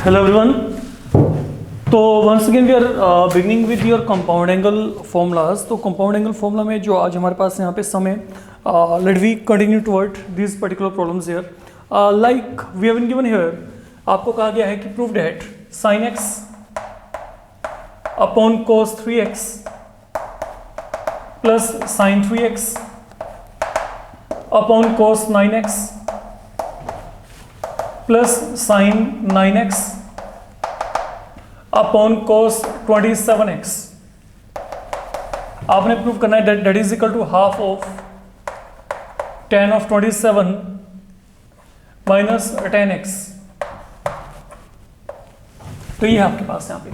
Hello everyone. तो once again we are beginning with your compound angle formulas. तो compound angle formula में जो आज हमारे पास यहाँ पे सम है, let we continue toward these particular problems here. Like we have been given here, आपको कहा गया है कि prove that sin x upon cos 3x plus sin 3x upon cos 9x plus sine 9x upon cos 27x आपने prove करना है that is equal to half of tan of 27 minus 10x। तो ये है आपके पास यहाँ पे।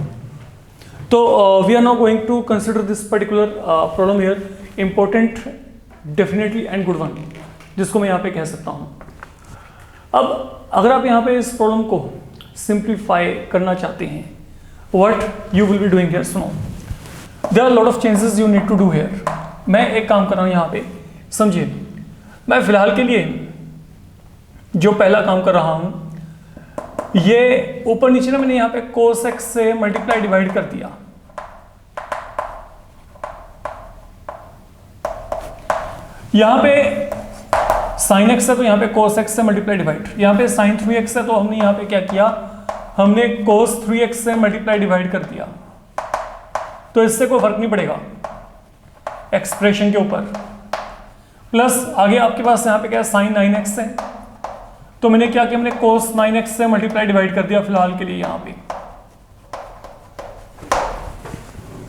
तो we are now going to consider this particular problem here, important definitely and good one, जिसको मैं यहाँ पे कह सकता हूँ। अब अगर आप यहाँ पे इस प्रॉब्लम को सिंप्लीफाई करना चाहते हैं, what you will be doing here, सुनो, there are lot of changes you need to do here. मैं एक काम कर रहा हूँ यहाँ पे, समझिए। मैं फिलहाल के लिए जो पहला काम कर रहा हूँ, ये ऊपर नीचे ना मैंने यहाँ पे cos x से मल्टीप्लाई डिवाइड कर दिया। यहाँ पे sin x है तो यहाँ पे cos x से मल्टीप्लाई डिवाइड, यहाँ पे sin 3x है तो हमने यहाँ पे क्या किया, हमने cos 3x से मल्टीप्लाई डिवाइड कर दिया। तो इससे कोई फर्क नहीं पड़ेगा एक्सप्रेशन के ऊपर। प्लस आगे आपके पास यहाँ पे क्या है, sin 9x है तो मैंने क्या किया, मैंने cos 9x से मल्टीप्लाई डिवाइड कर दिया फिलहाल के लिए यहाँ पे।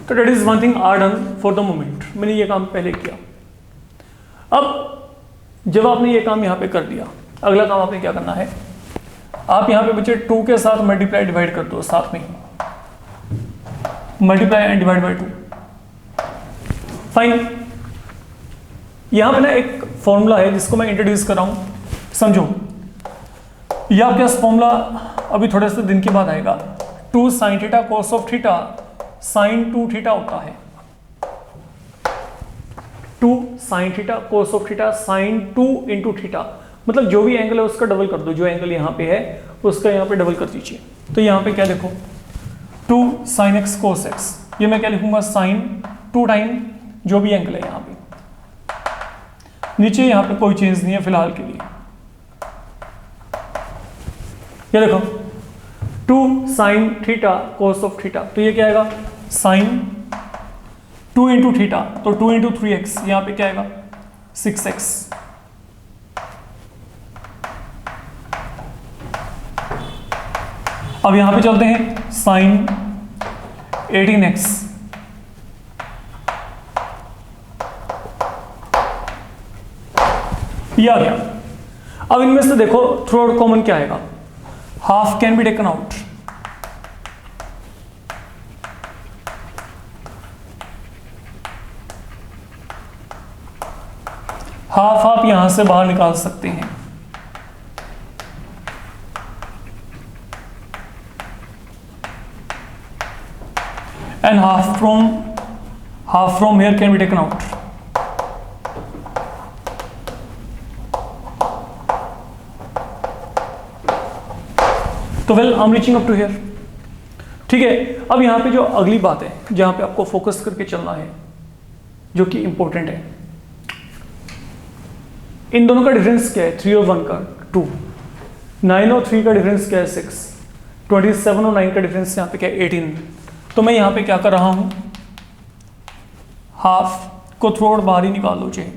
तो that is one thing are done for the moment, मैंने ये काम पहले किया। अब जब आपने ये काम यहाँ पे कर दिया, अगला काम आपने क्या करना है, आप यहाँ पे बच्चे 2 के साथ मल्टीप्लाई डिवाइड कर दो, साथ में multiply and divide by 2। Fine. यहाँ पे ना एक फॉर्मूला है जिसको मैं इंट्रोड्यूस कर रहा हूँ, समझो। ये आपके पास फॉर्मूला अभी थोड़े से दिन के बाद आएगा। 2 sin theta cos of theta sin 2 theta होता है। 2 sin theta cos of theta sin 2 into theta, मतलब जो भी एंगल है उसका डबल कर दो, जो एंगल यहाँ पे है उसका यहाँ पे डबल कर दीजिए। तो यहाँ पे क्या देखो, 2 sin x cos x, ये मैं क्या लिखूंगा, sin 2 टाइम जो भी एंगल है यहाँ पे। नीचे यहाँ पे कोई चेंज नहीं है फिलहाल के लिए। ये देखो 2 sin theta cos of theta, तो ये क्या आएगा, sin 2 इंटू थीटा, तो 2 इंटू 3x, यहाँ पे क्या आएगा 6x। अब यहाँ पे चलते हैं sin 18x, ये आ गया। अब इनमें से देखो थ्रू आउट कॉमन क्या आएगा, half can be taken out. Half आप यहां से बाहर निकाल सकते हैं। And half from here can be taken out. तो well I am reaching up to here, ठीक है। अब यहां पे जो अगली बात है जहां पे आपको फोकस करके चलना है, जो कि इंपॉर्टेंट है, इन दोनों का डिफरेंस क्या है, 3 और 1 का 2, 9 और 3 का डिफरेंस क्या है 6, 27 और 9 का डिफरेंस यहाँ पे क्या है 18। तो मैं यहाँ पे क्या कर रहा हूँ, हाफ को थोड़ा बाहर ही निकाल लो, चाहिए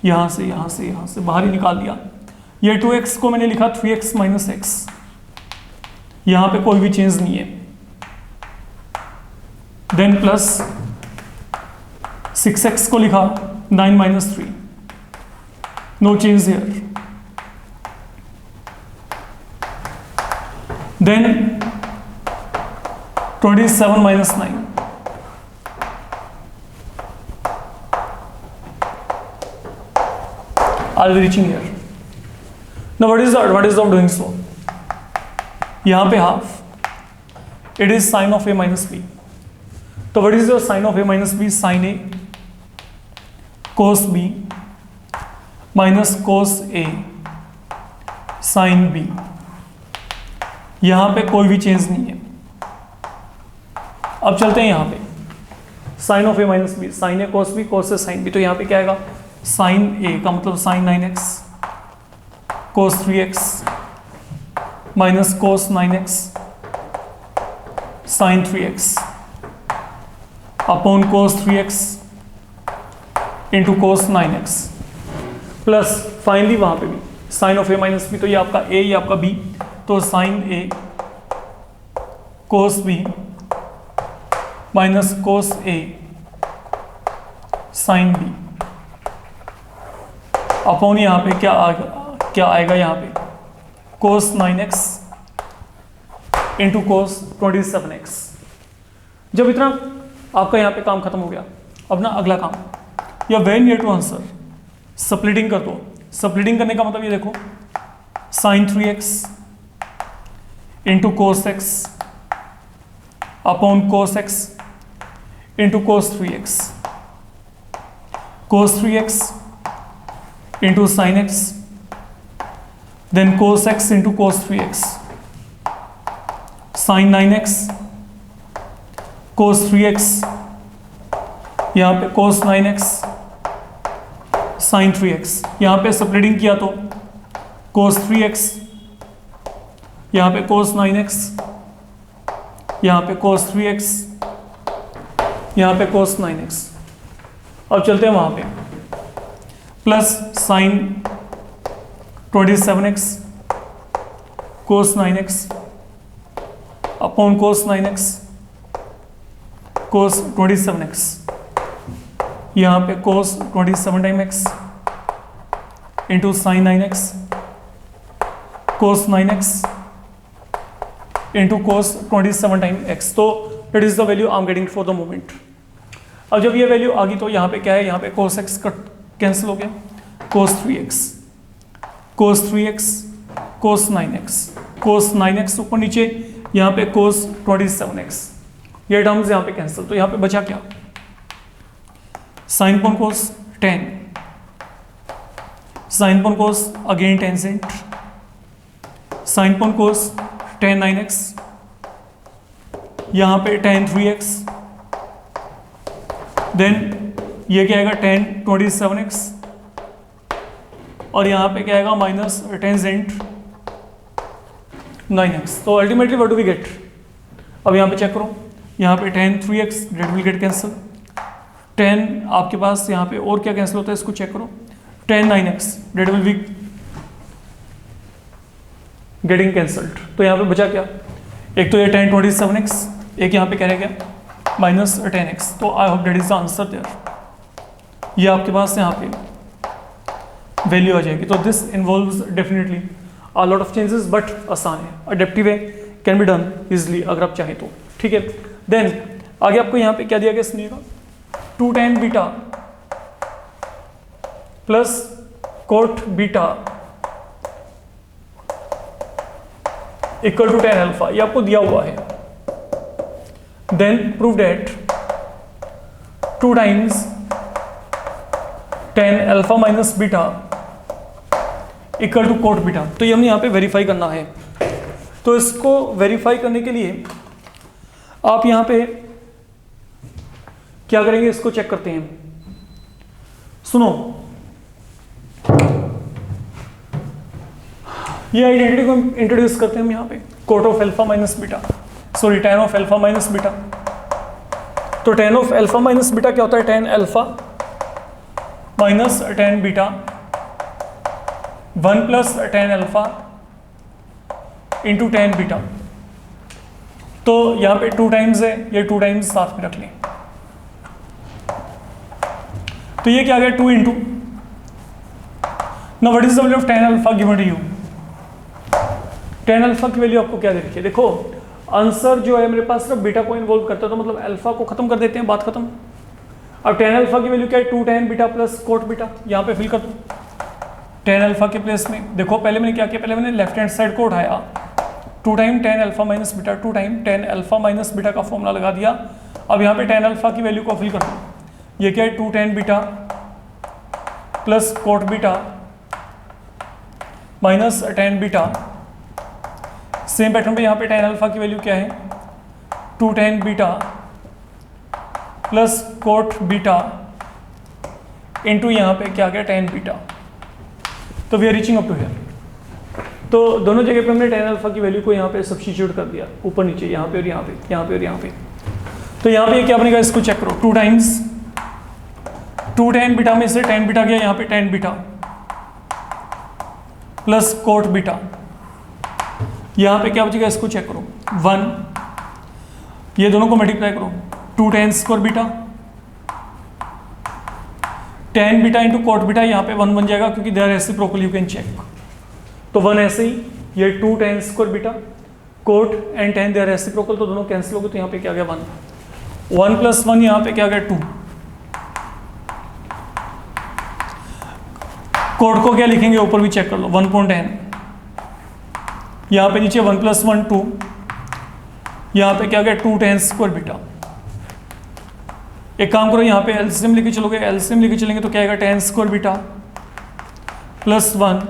यहाँ से बाहर ही निकाल दिया। ये 2x को मैंने लिखा 3x माइनस एक्स, यहाँ पे कोई भी चेंज नहीं है। देन प्लस 6x को लिखा 9 minus 3, no change here. Then 27 minus 9. I'll be reaching here. Now what is the advantage of doing so? यहाँ पे half, it is sin of a minus b. तो what is your sin of a minus b? Sin a cos b minus cos a sin b। यहां पे कोई भी change नहीं है। अब चलते हैं यहां पे sine of A minus B, sine A cos B, cos से साइन बी। तो यहां पे क्या आएगा, साइन ए का मतलब sine 9x cos 3x minus cos 9x sine 3x upon cos 3x into cos 9x plus finally वहां पे भी sine of A minus B, तो ये आपका ए, ये आपका बी, तो साइन ए कोस बी माइनस कोस ए साइन बी अपॉन यहाँ पे क्या आएगा यहाँ पे कोस 9x इंटू कोस 27x। जब इतना आपका यहाँ पे काम खत्म हो गया, अब ना अगला काम, या very near to answer, splitting कर दो। स्प्लिटिंग करने का मतलब ये देखो, sine 3x into cos x upon cos x into cos 3x, cos 3x into sin x, then cos x into cos 3x, sin 9x, cos 3x, यहाँ पे cos 9x, sin 3x, यहाँ पे splitting किया तो cos 3x, यहाँ पे cos 9x, यहाँ पे cos 3x, यहाँ पे cos 9x। अब चलते हैं वहां पे, प्लस साइन 27x कोस 9x अपॉन कोस 9x कोस 27x, यहाँ पे कोस 27 time x into sine 9x कोस 9x into cos 27 time x। तो that is the value I am getting for the moment. अब जब ये वैल्यू आ गई तो यहाँ पे क्या है, यहाँ पे cos x कट कैंसिल हो गया, cos 3x cos 3x cos 9x cos 9x ऊपर नीचे, यहाँ पे cos 27x, ये टर्म्स यहाँ पे कैंसिल। तो यहाँ पे बचा क्या, साइन पॉन कोस 10, साइन पॉन कोस अगेन टेंजेंट, साइन पॉन कोस tan 9x, यहाँ पे tan 3x, देन ये क्या आएगा tan 27x, और यहाँ पे क्या आएगा माइनस टेंजेंट 9x। तो ultimately what do we get, अब यहाँ पे चेक करो, यहाँ पे tan 3x that will get cancel, tan आपके पास यहाँ पे और क्या कैंसिल होता है इसको चेक करो, tan 9x that will be getting cancelled. तो यहाँ पे बचा क्या, एक तो ये tan 27x, एक यहाँ पे क्या रह गया माइनस 10x। तो I hope that is the answer there, ये आपके पास यहाँ पे वैल्यू आ जाएगी। तो this involves definitely a lot of changes, but आसान है, adaptive way can be done easily अगर आप चाहें तो, ठीक है। देन आगे आपको यहाँ पे क्या दिया गया, सुनिएगा, 2 tan beta plus cot beta equal to tan alpha, ये आपको दिया हुआ है। Then prove that 2 times tan alpha minus beta equal to cot beta. तो ये हमने यहाँ पे वेरीफाई करना है। तो इसको वेरीफाई करने के लिए आप यहाँ पे क्या करेंगे, इसको चेक करते हैं। सुनो, ये आइडेंटिटी को इंट्रोड्यूस करते हैं हम यहाँ पे, cot of alpha minus beta, sorry tan of alpha minus beta. तो tan of alpha minus beta क्या होता है, tan alpha minus tan beta 1 plus tan alpha into tan beta. तो यहाँ पे 2 टाइम्स है, ये 2 टाइम्स साथ में रख लें, तो ये क्या आ गया 2 into, now what is the value of tan alpha given to you. tan alpha की वैल्यू आपको क्या दे रखी है, देखो आंसर जो है मेरे पास सिर्फ बीटा को इन्वॉल्व करता है, तो मतलब अल्फा को खत्म कर देते हैं, बात खत्म। अब tan अल्फा की वैल्यू क्या है, 2 tan beta plus cot beta, यहाँ पे फिल कर दो tan अल्फा के प्लेस में। देखो पहले मैंने क्या किया, पहले मैंने लेफ्ट हैंड साइड को उठाया, 2 time tan alpha minus beta, 2 time tan alpha minus beta का फॉर्मूला लगा दिया। अब यहाँ पे tan अल्फा की वैल्यू को फिल कर दो, ये क्या है 2 tan beta plus cot beta minus tan beta same pattern पे यहाँ पे tan अल्फा की वैल्यू क्या है, 2 tan beta plus cot beta into यहाँ पे क्या गया tan बीटा। तो we are reaching up to here. तो दोनों जगह पे हमने tan अल्फा की वैल्यू को यहाँ पे सब्स्टिट्यूट कर दिया, ऊपर नीचे, यहाँ पे और यहाँ पे, यहाँ पे और यहाँ पे। तो यहाँ पे क्या बनेगा, इसको चेक करो, 2 टाइम्स 2 tan बीटा में से tan बीटा गया यहाँ पे tan beta plus cot beta, यहाँ पे क्या बचेगा, इसको चेक करो 1, ये दोनों को मल्टीप्लाई करो, 2 tan square beta, tan beta into cot beta, यहाँ पे 1 बन जाएगा क्योंकि they are reciprocal, you can check. तो 1 ऐसे ही, ये 2 tan square beta, cot and tan they are reciprocal, तो दोनों कैंसिल हो गए, तो यहाँ पे क्या गया 1 प्लस 1, यहाँ पे क्या गया 2। कोड को क्या लिखेंगे, ऊपर भी चेक कर लो, 1.10, यहाँ पे नीचे 1 प्लस 1 2, यहाँ पे क्या गया 2 tan स्क्वायर बीटा। एक काम करो, यहाँ पे एलसीएम लेके चलोगे, एलसीएम लेके चलेंगे तो क्या आएगा, tan square beta plus 1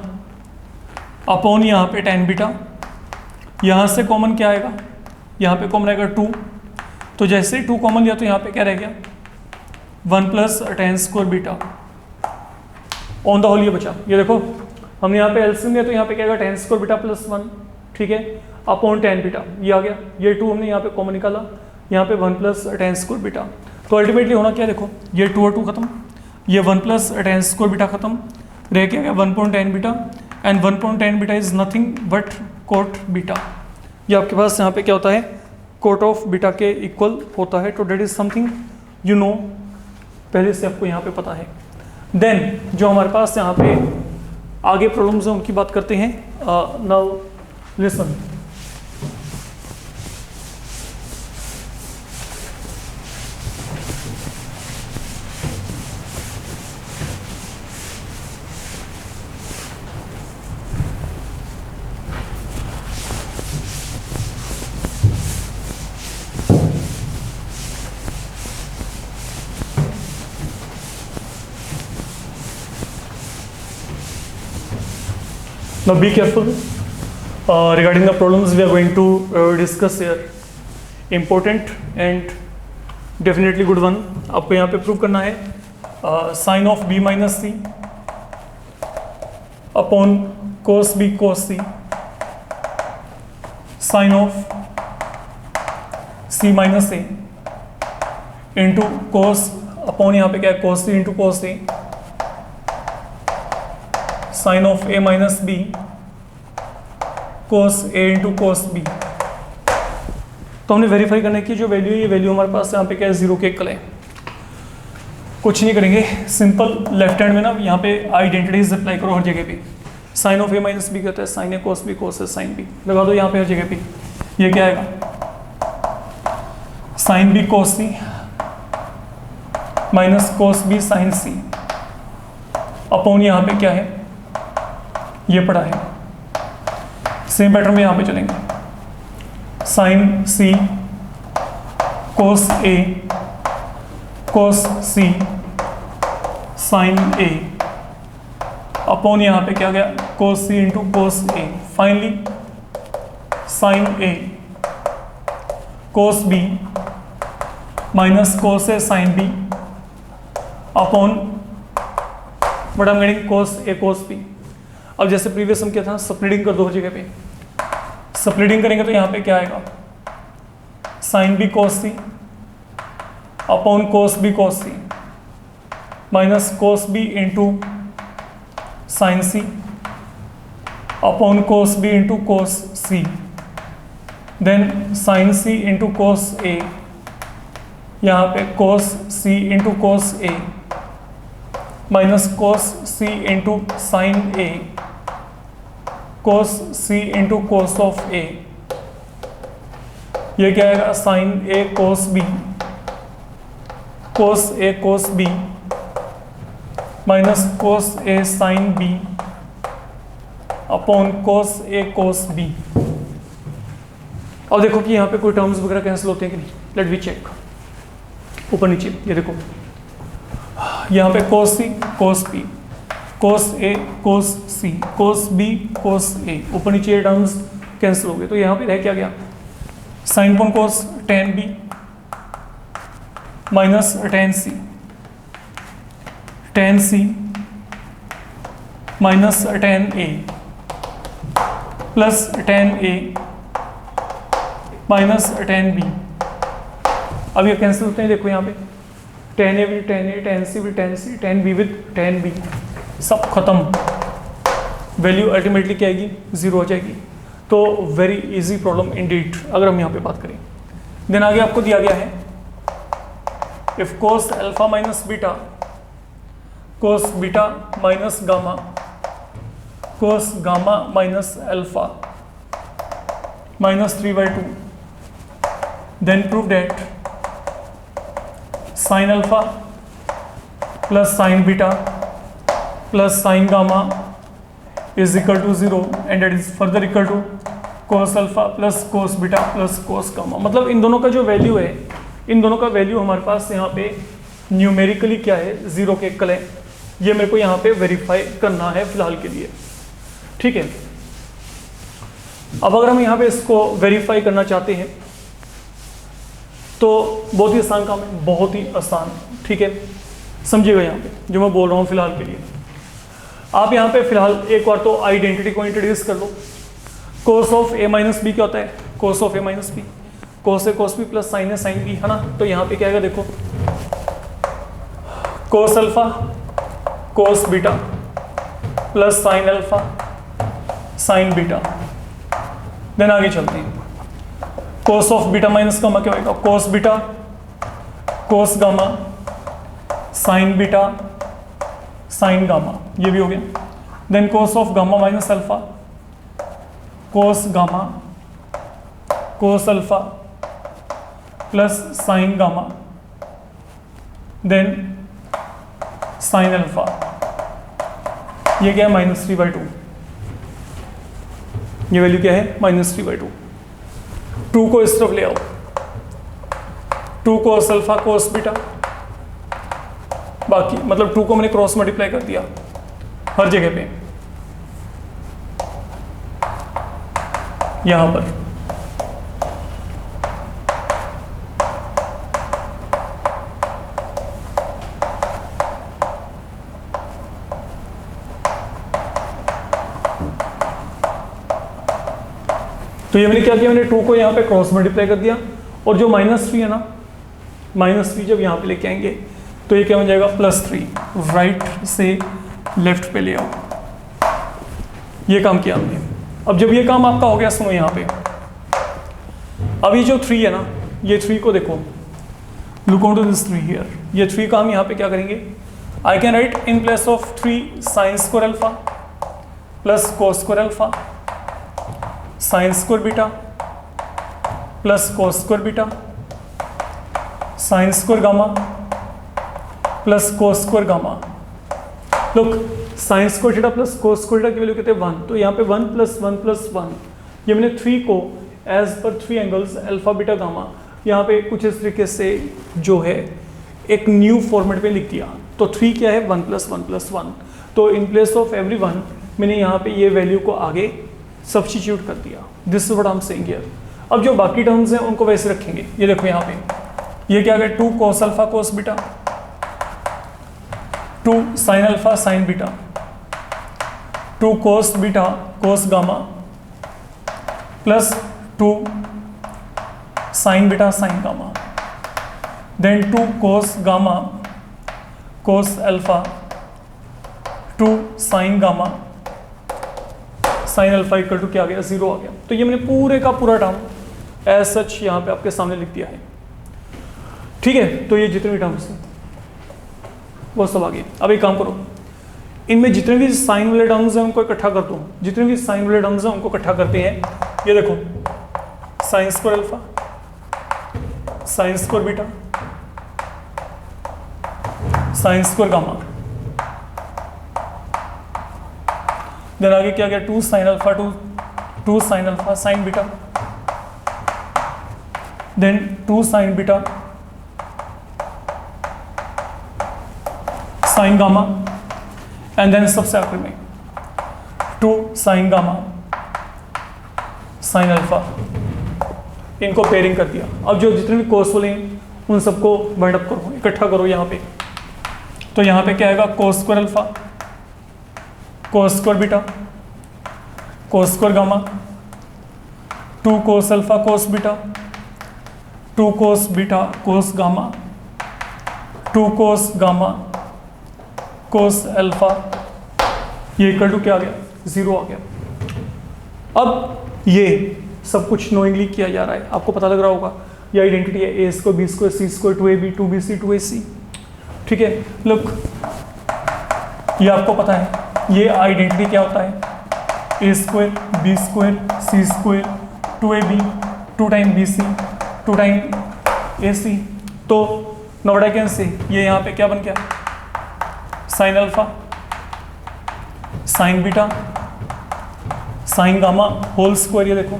upon यहाँ पे tan बीटा, यहाँ से कॉमन क्या आएगा, यहाँ पे कॉमन आएगा 2, तो जैसे ही 2 कॉमन लिया तो यहाँ पे क्या रह गया 1 plus tan square beta on the whole, ये बचा। ये देखो हमने यहाँ पे एलसीएम लिया तो यहाँ पे क्या आएगा tan स्क्वायर बीटा प्लस 1, ठीक है, अपॉन tan बीटा, ये आ गया, ये 2 हमने यहाँ पे कॉमन निकाला, यहाँ पे 1 प्लस tan स्क्वायर बीटा। तो अल्टीमेटली होना क्या, देखो ये 2 और 2 खत्म, ये 1 प्लस tan स्क्वायर बीटा खत्म, रह क्या गया 1.10 beta, and 1.10 beta is nothing but cot beta. ये आपके पास यहाँ पे क्या होता है, कोट ऑफ बीटा के इक्वल होता है। तो that is something you know, पहले से आपको यहाँ पे पता है। देन जो हमारे पास यहाँ पे आगे प्रॉब्लम्स हैं उनकी बात करते हैं। Now listen, now be careful regarding the problems we are going to discuss here. Important and definitely good one. आपको यहाँ पे प्रूव करना है sine of b minus C upon cos b cos C, sine of c minus A into cos upon यहाँ पे क्या है cos C into cos A, sine of a minus B cos a into cos B. तो हमने verify करने की जो value है, ये वैल्यू हमारे पास यहाँ पे क्या है 0 के इक्वल है। कुछ नहीं करेंगे, सिंपल लेफ्ट हैंड में ना यहाँ पे आइडेंटिटीज अप्लाई करो हर जगह पे। Sine of a minus B कहता है साइन ए कोस बी कोस ए साइन बी, लगा दो यहाँ पे हर जगह पे। ये क्या आएगा, साइन बी कोस सी minus cos B sign C upon यहाँ पे क्या है, ये पड़ा है। सेम पैटर्न में यहाँ पे चलेंगे, sine C cos A cos C sine A upon यहाँ पे क्या गया cos C into cos A. Finally sine A cos B minus cos A sine B upon what I am getting cos A cos B. अब जैसे previous हम क्या था, splitting कर दो हर जगह पे। स्प्लिटिंग करेंगे तो यहाँ पे क्या आएगा, sine B cos C upon cos B cos C minus cos B into sine C upon cos B into cos C, then sine C into cos A, यहाँ पे cos C into cos A minus cos C into sine A cos C into cos of A. ये क्या आएगा, sine ए cos B cos ए cos B minus cos ए sine B upon cos ए cos B. और देखो कि यहाँ पे कोई terms वगैरह कैंसिल होते हैं कि नहीं, लेट वी चेक। ऊपर नीचे ये देखो, यहाँ पे कोस सी कोस बी कोस ए कोस सी कोस बी कोस ए, ऊपर नीचे ये टर्म्स कैंसिल हो गए, तो यहाँ पे रह क्या गया, sine upon cos tan B minus tan C minus tan A plus tan A minus tan B। अब ये कैंसिल होते हैं, देखो यहाँ पे tan A with tan A, tan C with tan C, tan B with tan B, सब खत्म, value ultimately क्या आएगी, 0 हो जाएगी। तो वेरी इजी प्रॉब्लम इंडीड अगर हम यहाँ पे बात करें। देन आगे आपको दिया गया है if cos alpha minus beta, cos beta minus gamma, cos gamma minus alpha minus 3/2, then prove that sine alpha plus sine beta plus sine gamma is equal to 0 and that is further equal to cos alpha plus cos beta plus cos gamma. मतलब इन दोनों का जो value है, इन दोनों का value हमारे पास यहाँ पे न्यूमेरिकली क्या है, 0 के इक्वल है। ये मेरे को यहाँ पे वेरीफाई करना है फिलहाल के लिए, ठीक है। अब अगर हम यहाँ पे इसको वेरीफाई करना चाहते हैं तो बहुत ही आसान काम है, बहुत ही आसान, ठीक है। समझिएगा यहाँ पे जो मैं बोल रहा हूँ फिलहाल के लिए। आप यहाँ पे फिलहाल एक बार तो आइडेंटिटी को इंट्रोड्यूस कर लो। Cos of A minus B क्या होता है, cos of A minus B, cos A cos B plus sine A sine B, है ना। तो यहाँ पे क्या आएगा, देखो cos alpha cos beta plus sine alpha sine beta. Then आगे चलते हैं, cos of beta minus gamma क्या होगा, cos beta cos gamma sine beta sine gamma, ये भी हो गया। Then cos of gamma minus alpha cos gamma cos alpha plus sine gamma then sine alpha, ये क्या है -3/2, ये वैल्यू क्या है -3/2। 2 को इस तरफ ले आओ, 2 कोस अल्फा कोस बीटा, बाकी मतलब 2 को मैंने क्रॉस मल्टीप्लाई कर दिया हर जगह पे, यहां पर तो ये मैंने क्या किया, मैंने 2 को यहां पे क्रॉस मल्टीप्लाई कर दिया, और जो -3 है ना, -3 जब यहां पे लेके आएंगे तो ये क्या बन जाएगा +3। राइट से लेफ्ट पे ले आओ, ये काम किया हमने। अब जब ये काम आपका हो गया, सुनो यहाँ पे, अब ये जो 3 है ना, ये 3 को देखो, look on to this 3 here, ये 3 का हम यहाँ पे क्या करेंगे, I can write in place of 3 sine square alpha plus cos square alpha sine square beta plus cos square beta sine square gamma plus cos square gamma. Look, sine square theta plus cos square theta की value कहते हैं 1, तो यहाँ पे 1 + 1 + 1, ये मैंने 3 को as per 3 angles alpha beta gamma यहाँ पे कुछ इस तरीके से जो है एक न्यू फॉर्मेट में लिख दिया। तो 3 क्या है 1 + 1 + 1, तो इन प्लेस ऑफ एवरी 1 मैंने यहाँ पे ये वैल्यू को आगे सब्स्टिट्यूट कर दिया। This is what I am saying here. अब जो बाकी टर्म्स हैं उनको वैसे रखेंगे। ये देखो यहाँ पे ये क्या है 2 cos alpha cos beta, 2 sin alpha sin beta, 2 cos beta cos gamma plus 2 sin beta sin gamma, then 2 cos gamma cos alpha, 2 sin gamma sin alpha equal to क्या आ गया 0 आ गया। तो ये मैंने पूरे का पूरा टर्म एज सच यहाँ पे आपके सामने लिख दिया है, ठीक है। तो ये जितने भी टर्म्स हैं वो सब आ गए। अब एक काम करो, इनमें जितने भी साइन वाले टर्म्स हैं उनको इकट्ठा कर दो, जितने भी साइन वाले टर्म्स हैं उनको इकट्ठा करते हैं। ये देखो sine square alpha sine square beta sine square gamma, then आगे क्या गया 2 sin alpha 2 sin alpha sin beta, then 2 sin beta sin gamma, and then सबसे आखिर में 2 sin गामा साइन अल्फा, इनको पेयरिंग कर दिया। अब जो जितने भी कोस वाले हैं उन सबको वाइंड अप करो, इकट्ठा करो यहाँ पे। तो यहाँ पे क्या आएगा, कोस स्क्वायर अल्फा, कोस square beta, cos square gamma, 2 कोस अल्फा कोस बीटा, 2 कोस बीटा कोस गामा, 2 कोस गामा कोस अल्फा, ये इक्वल टू क्या आ गया, 0 आ गया। अब ये सब कुछ नोइंगली किया जा रहा है, आपको पता लग रहा होगा ये आइडेंटिटी है A square B square C square 2ab 2bc 2ac, ठीक है। लुक, ये आपको पता है ये आइडेंटिटी क्या होता है, A square B square C square 2ab 2 time bc 2 time ac। तो now what I can say, ये यहाँ पे क्या बन गया, sine alpha sine beta sine gamma whole square, ये देखो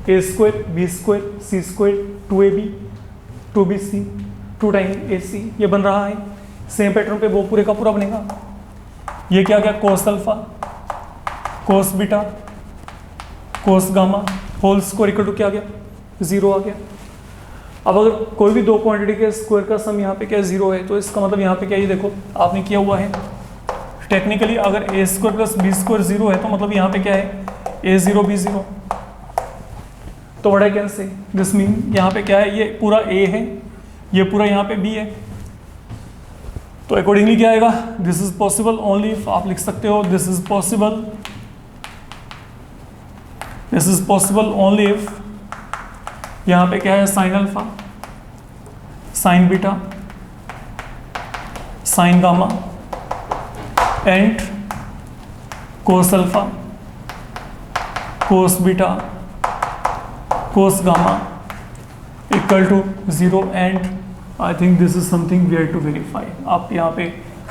A square B square C square 2ab 2bc 2 time ac, ये बन रहा है। सेम पैटर्न पे वो पूरे का पूरा बनेगा। ये क्या गया, cos alpha cos beta cos gamma whole square equal to क्या आ गया, 0 आ गया। अब अगर कोई भी दो क्वांटिटी के स्क्वायर का सम यहाँ पे क्या 0 है, तो इसका मतलब यहाँ पे क्या, ये देखो आपने किया हुआ है टेक्निकली, अगर ए स्क्वायर प्लस बी स्क्वायर 0 है तो मतलब यहाँ पे क्या है, a0 b0। तो व्हाट आई कैन से, दिस मीन यहाँ पे क्या है, ये पूरा a है, ये पूरा यहाँ पे b है। तो अकॉर्डिंगली क्या आएगा, this is possible only if, आप लिख सकते हो this is possible only if, यहाँ पे क्या है, sine alpha sine beta sine gamma and cos alpha cos beta cos gamma equal to 0 and I think this is something we have to verify. आप यहाँ पे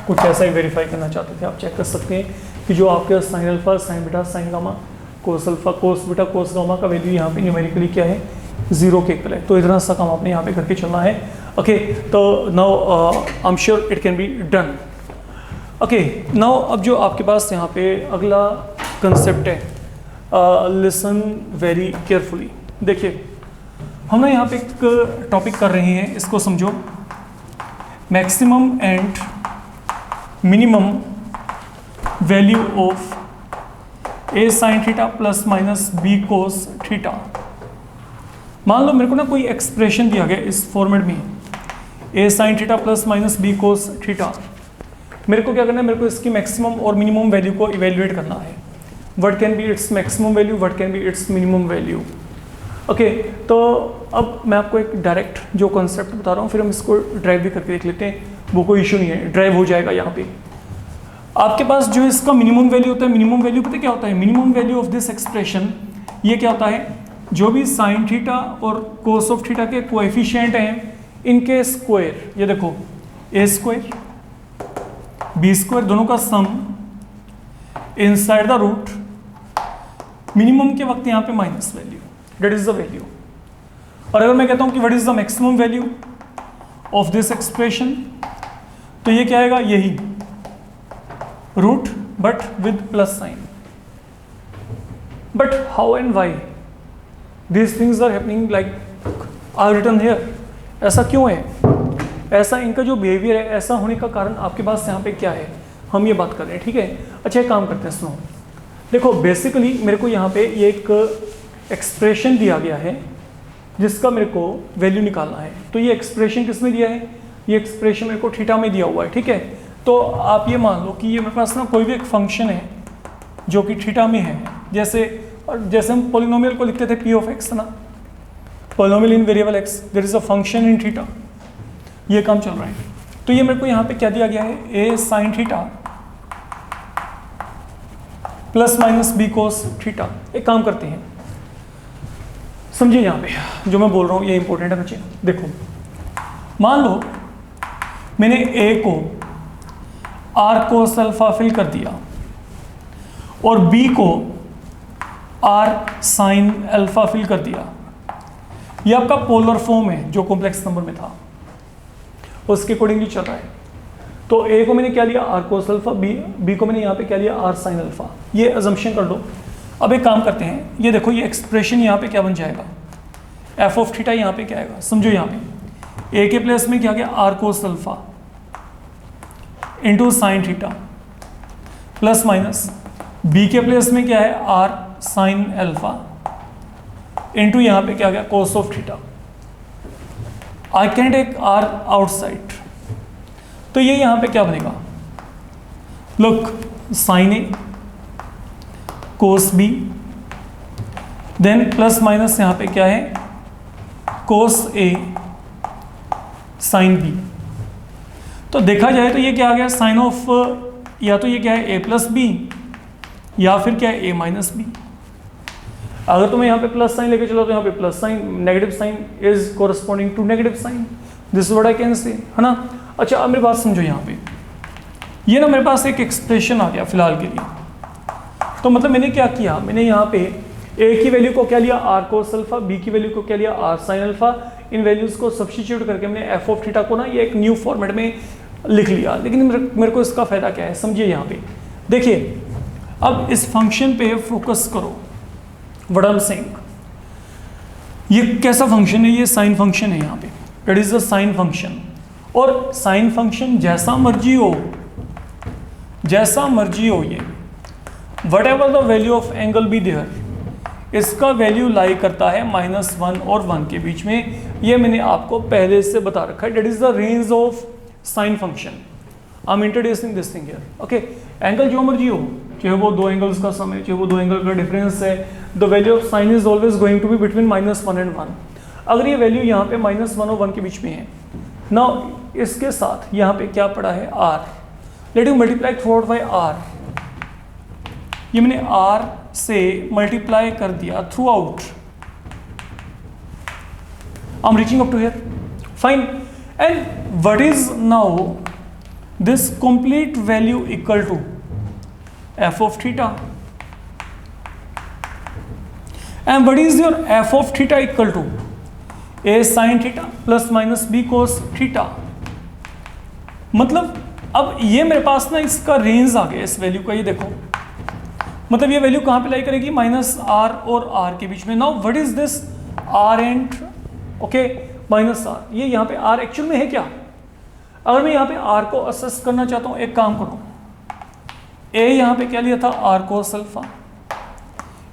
कुछ ऐसा ही वेरीफाई करना चाहते थे, आप चेक कर सकते हैं कि जो आपके sign alpha sine beta sine gamma cos alpha cos beta cos gamma का वैल्यू यहाँ पे न्यूमेरिकली क्या है, 0 के इक्वल है। तो इतना सा काम आपने यहाँ पे करके चलना है। ओके, तो now I am sure it can be done. Okay, now अब जो आपके पास यहाँ पे अगला कंसेप्ट है, लिसन वेरी केयरफुली। देखिए हम ना यहाँ पे एक टॉपिक कर रहे हैं, इसको समझो, maximum and minimum value of A sine theta plus minus B cos theta. मान लो मेरे को ना कोई एक्सप्रेशन दिया गया इस फॉर्मेट में, A sine theta plus minus B cos theta. मेरे को क्या करना है, मेरे को इसकी मैक्सिमम और मिनिमम वैल्यू को इवेल्युएट करना है। What can be its maximum value, what can be it's minimum value. Okay, तो अब मैं आपको एक डायरेक्ट जो कॉन्सेप्ट बता रहा हूँ, फिर हम इसको ड्राइव भी करके देख लेते हैं, वो कोई इशू नहीं है, ड्राइव हो जाएगा। यहाँ पे आपके पास जो इसका मिनिमम वैल्यू होता है, मिनिमम वैल्यू पता क्या होता है, minimum value of this expression, ये क्या होता है, जो भी साइन थीटा और कोस ऑफ थीटा के कोएफिशिएंट हैं इनके स्क्वायर, ये देखो ए स्क्वायर बी स्क्वायर दोनों का sum inside the root, minimum के वक्त यहाँ पे minus value, that is the value. और अगर मैं कहता हूँ कि what is the maximum value of this expression, तो ये क्या आएगा, यही root but with plus sign. But how and why these things are happening like are written here, ऐसा क्यों है, ऐसा इनका जो बिहेवियर है, ऐसा होने का कारण आपके पास यहाँ पे क्या है, हम ये बात कर रहे हैं, ठीक है। अच्छा एक काम करते हैं, सुनो, देखो बेसिकली मेरे को यहाँ पे ये एक एक्सप्रेशन दिया गया है जिसका मेरे को वैल्यू निकालना है। तो ये एक्सप्रेशन किस में दिया है, ये एक्सप्रेशन मेरे को थीटा में दिया हुआ है, ठीक है। तो आप ये मान लो कि ये मेरे पास ना कोई भी एक फंक्शन है जो कि थीटा में है, जैसे हम पोलिनोमियल को लिखते थे पी ऑफ एक्स ना, polynomial in variable x, there is a function in theta, ये काम चल रहा है। तो ये मेरे को यहाँ पे क्या दिया गया है, A sine theta plus minus B cos theta. एक काम करते हैं, समझिए यहाँ पे जो मैं बोल रहा हूँ ये इंपॉर्टेंट है बच्चे। देखो मान लो मैंने ए को आर कोस अल्फा फिल कर दिया और बी को आर साइन अल्फा फिल कर दिया। ये आपका पोलर फॉर्म है जो कॉम्प्लेक्स नंबर में था, उसके अकॉर्डिंगली चल रहा है। तो ए को मैंने क्या लिया, आर कोस अल्फा, बी को मैंने यहाँ पे क्या लिया, आर साइन अल्फा। ये अजम्पशन कर लो अब एक काम करते हैं, ये देखो ये एक्सप्रेशन यहाँ पे क्या बन जाएगा, एफ ऑफ थीटा यहाँ पे क्या आएगा, समझो यहाँ पे ए के प्लेस में क्या आ गया r cos alpha into sine theta plus minus B के प्लेस में क्या है आर साइन अल्फा इंटू यहाँ पे क्या आ गया cos of theta. I can take R outside, तो ये यहाँ पे क्या बनेगा, लुक साइन ए cos B then plus minus यहाँ पे क्या है कोस ए साइन बी। तो देखा जाए तो ये क्या आ गया साइन ऑफ, या तो ये क्या है ए प्लस बी या फिर क्या है ए माइनस बी। अगर तुम्हें यहाँ पे प्लस साइन लेके चलो तो यहाँ पे plus sine, negative sine is corresponding to negative sine, this what I can say, है ना। अच्छा अब मेरी बात समझो, यहाँ पे ये ना मेरे पास एक एक्सप्रेशन आ गया फिलहाल के लिए, तो मतलब मैंने क्या किया, मैंने यहाँ पे ए की वैल्यू को क्या लिया आर कोस अल्फा, बी की वैल्यू को क्या लिया आर साइन अल्फा, इन वैल्यूज को सब्स्टिट्यूट करके मैंने एफ ऑफ थीटा को ना ये एक न्यू फॉर्मेट में लिख लिया। लेकिन मेरे को इसका फायदा क्या है, समझिए यहाँ पे देखिए, अब इस फंक्शन पे फोकस करो, व्हाट आई एम सेइंग, ये कैसा फंक्शन है, ये साइन फंक्शन है यहाँ पे, it is a sine function, और साइन फंक्शन जैसा मर्जी हो ये whatever the value of angle be there, इसका वैल्यू लाई करता है -1 और 1 के बीच में, ये मैंने आपको पहले से बता रखा है, that is the range of sine function. I am introducing this thing here, okay. Angle जो मर्जी हो, चाहे वो दो एंगल्स का सम है, चाहे वो दो एंगल का डिफरेंस है, the value of sine is always going to be between -1 and 1। अगर ये वैल्यू यहाँ पे -1 और 1 के बीच में है, नाउ इसके साथ यहाँ पे क्या पड़ा है r, let you multiply throughout by r, ये मैंने r से मल्टीप्लाई कर दिया throughout, I am reaching up to here, fine. And what is now this complete value equal to f of theta, and what is your f of theta equal to a sin theta plus minus b cos theta। मतलब अब ये मेरे पास ना इसका range आ गया इस value का, ये देखो मतलब ये वैल्यू कहाँ पे लाई करेगी -r और r के बीच में। Now what is this r and okay -r, ये यहाँ पे r एक्चुअल में है क्या। अगर मैं यहाँ पे r को असेस करना चाहता हूँ, एक काम करो, a यहाँ पे क्या लिया था r कोस अल्फा,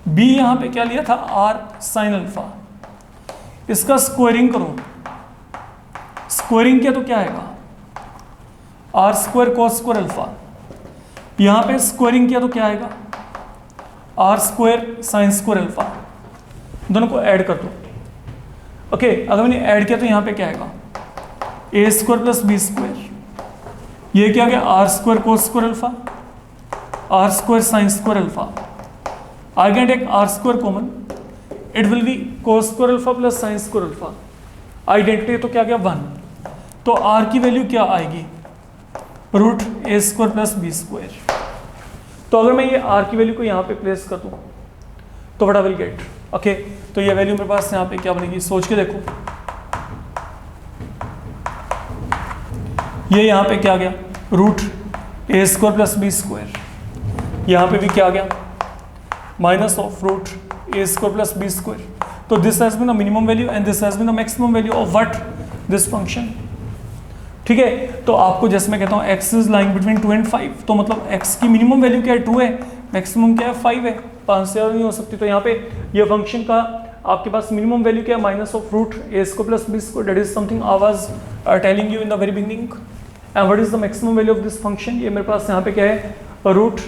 b यहाँ पे क्या लिया था r साइन अल्फा, इसका स्क्वायरिंग करो, स्क्वायरिंग किया तो क्या आएगा r square cos square alpha, यहाँ पे स्क्वायरिंग किया तो क्या आएगा r square sine square alpha, दोनों को ऐड कर दो, ओके। अगर मैंने ऐड किया तो यहाँ पे क्या आएगा a square plus B square, ये क्या गया r square cos square alpha, r square sin square alpha, I can take r square common, it will be cos square alpha plus sin square alpha, identity तो क्या गया 1, तो r की value क्या आएगी root a square plus B square. तो अगर मैं ये r की वैल्यू को यहाँ पे प्लेस कर दूँ तो what I will get, okay. तो ये वैल्यू मेरे पास यहाँ पे क्या बनेगी, सोच के देखो, ये यहाँ पे क्या गया root a square plus B square, यहाँ पे भी क्या आ गया minus of root A square plus B square. तो this has been the minimum value and this has been the maximum value of what this function, ठीक है। तो आपको जैसे मैं कहता हूँ x is lying between 2 and 5, तो मतलब x की मिनिमम वैल्यू क्या है 2 है, मैक्सिमम क्या है 5 है, 5 से और नहीं हो सकती। तो यहाँ पे ये फंक्शन का आपके पास मिनिमम वैल्यू क्या है minus of root A square plus B square, that is something I was telling you in the very beginning. And what is the maximum value of this function, ये मेरे पास यहाँ पे क्या है root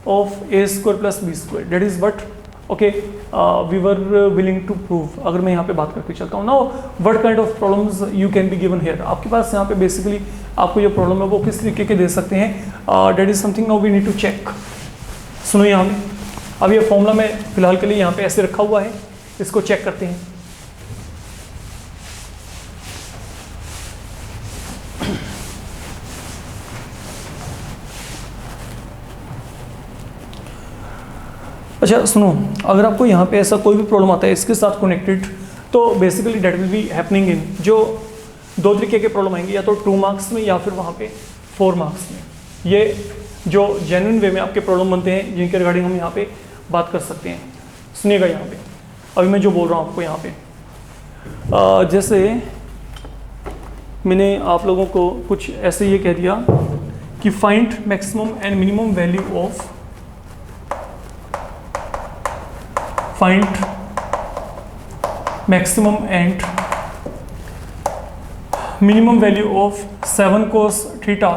of a square plus B square, that is what okay we were willing to prove. अगर मैं यहाँ पे बात करके चलता हूँ ना, what kind of problems you can be given here, आपके पास यहाँ पे बेसिकली आपको ये प्रॉब्लम है वो किस तरीके के दे सकते हैं, that is something now we need to check. सुनो यहाँ में, अब ये फॉर्मूला मैं फिलहाल के लिए यहाँ पे ऐसे रखा हुआ है, इसको चेक करते हैं। अच्छा सुनो, अगर आपको यहाँ पे ऐसा कोई भी प्रॉब्लम आता है इसके साथ कनेक्टेड, तो basically that will be happening in, जो दो तरीके के प्रॉब्लम आएंगे, या तो 2 मार्क्स में या फिर वहाँ पे 4 मार्क्स में। ये जो जेन्युइन वे में आपके प्रॉब्लम बनते हैं जिनके रिगार्डिंग हम यहाँ पे बात कर सकते हैं। सुनिएगा यहाँ पे अभी मैं जो बोल रहा हूँ आपको यहाँ पे, जैसे मैंने आप लोगों को कुछ ऐसे ये कह दिया कि find maximum and minimum value of, find maximum and minimum value of 7 cos theta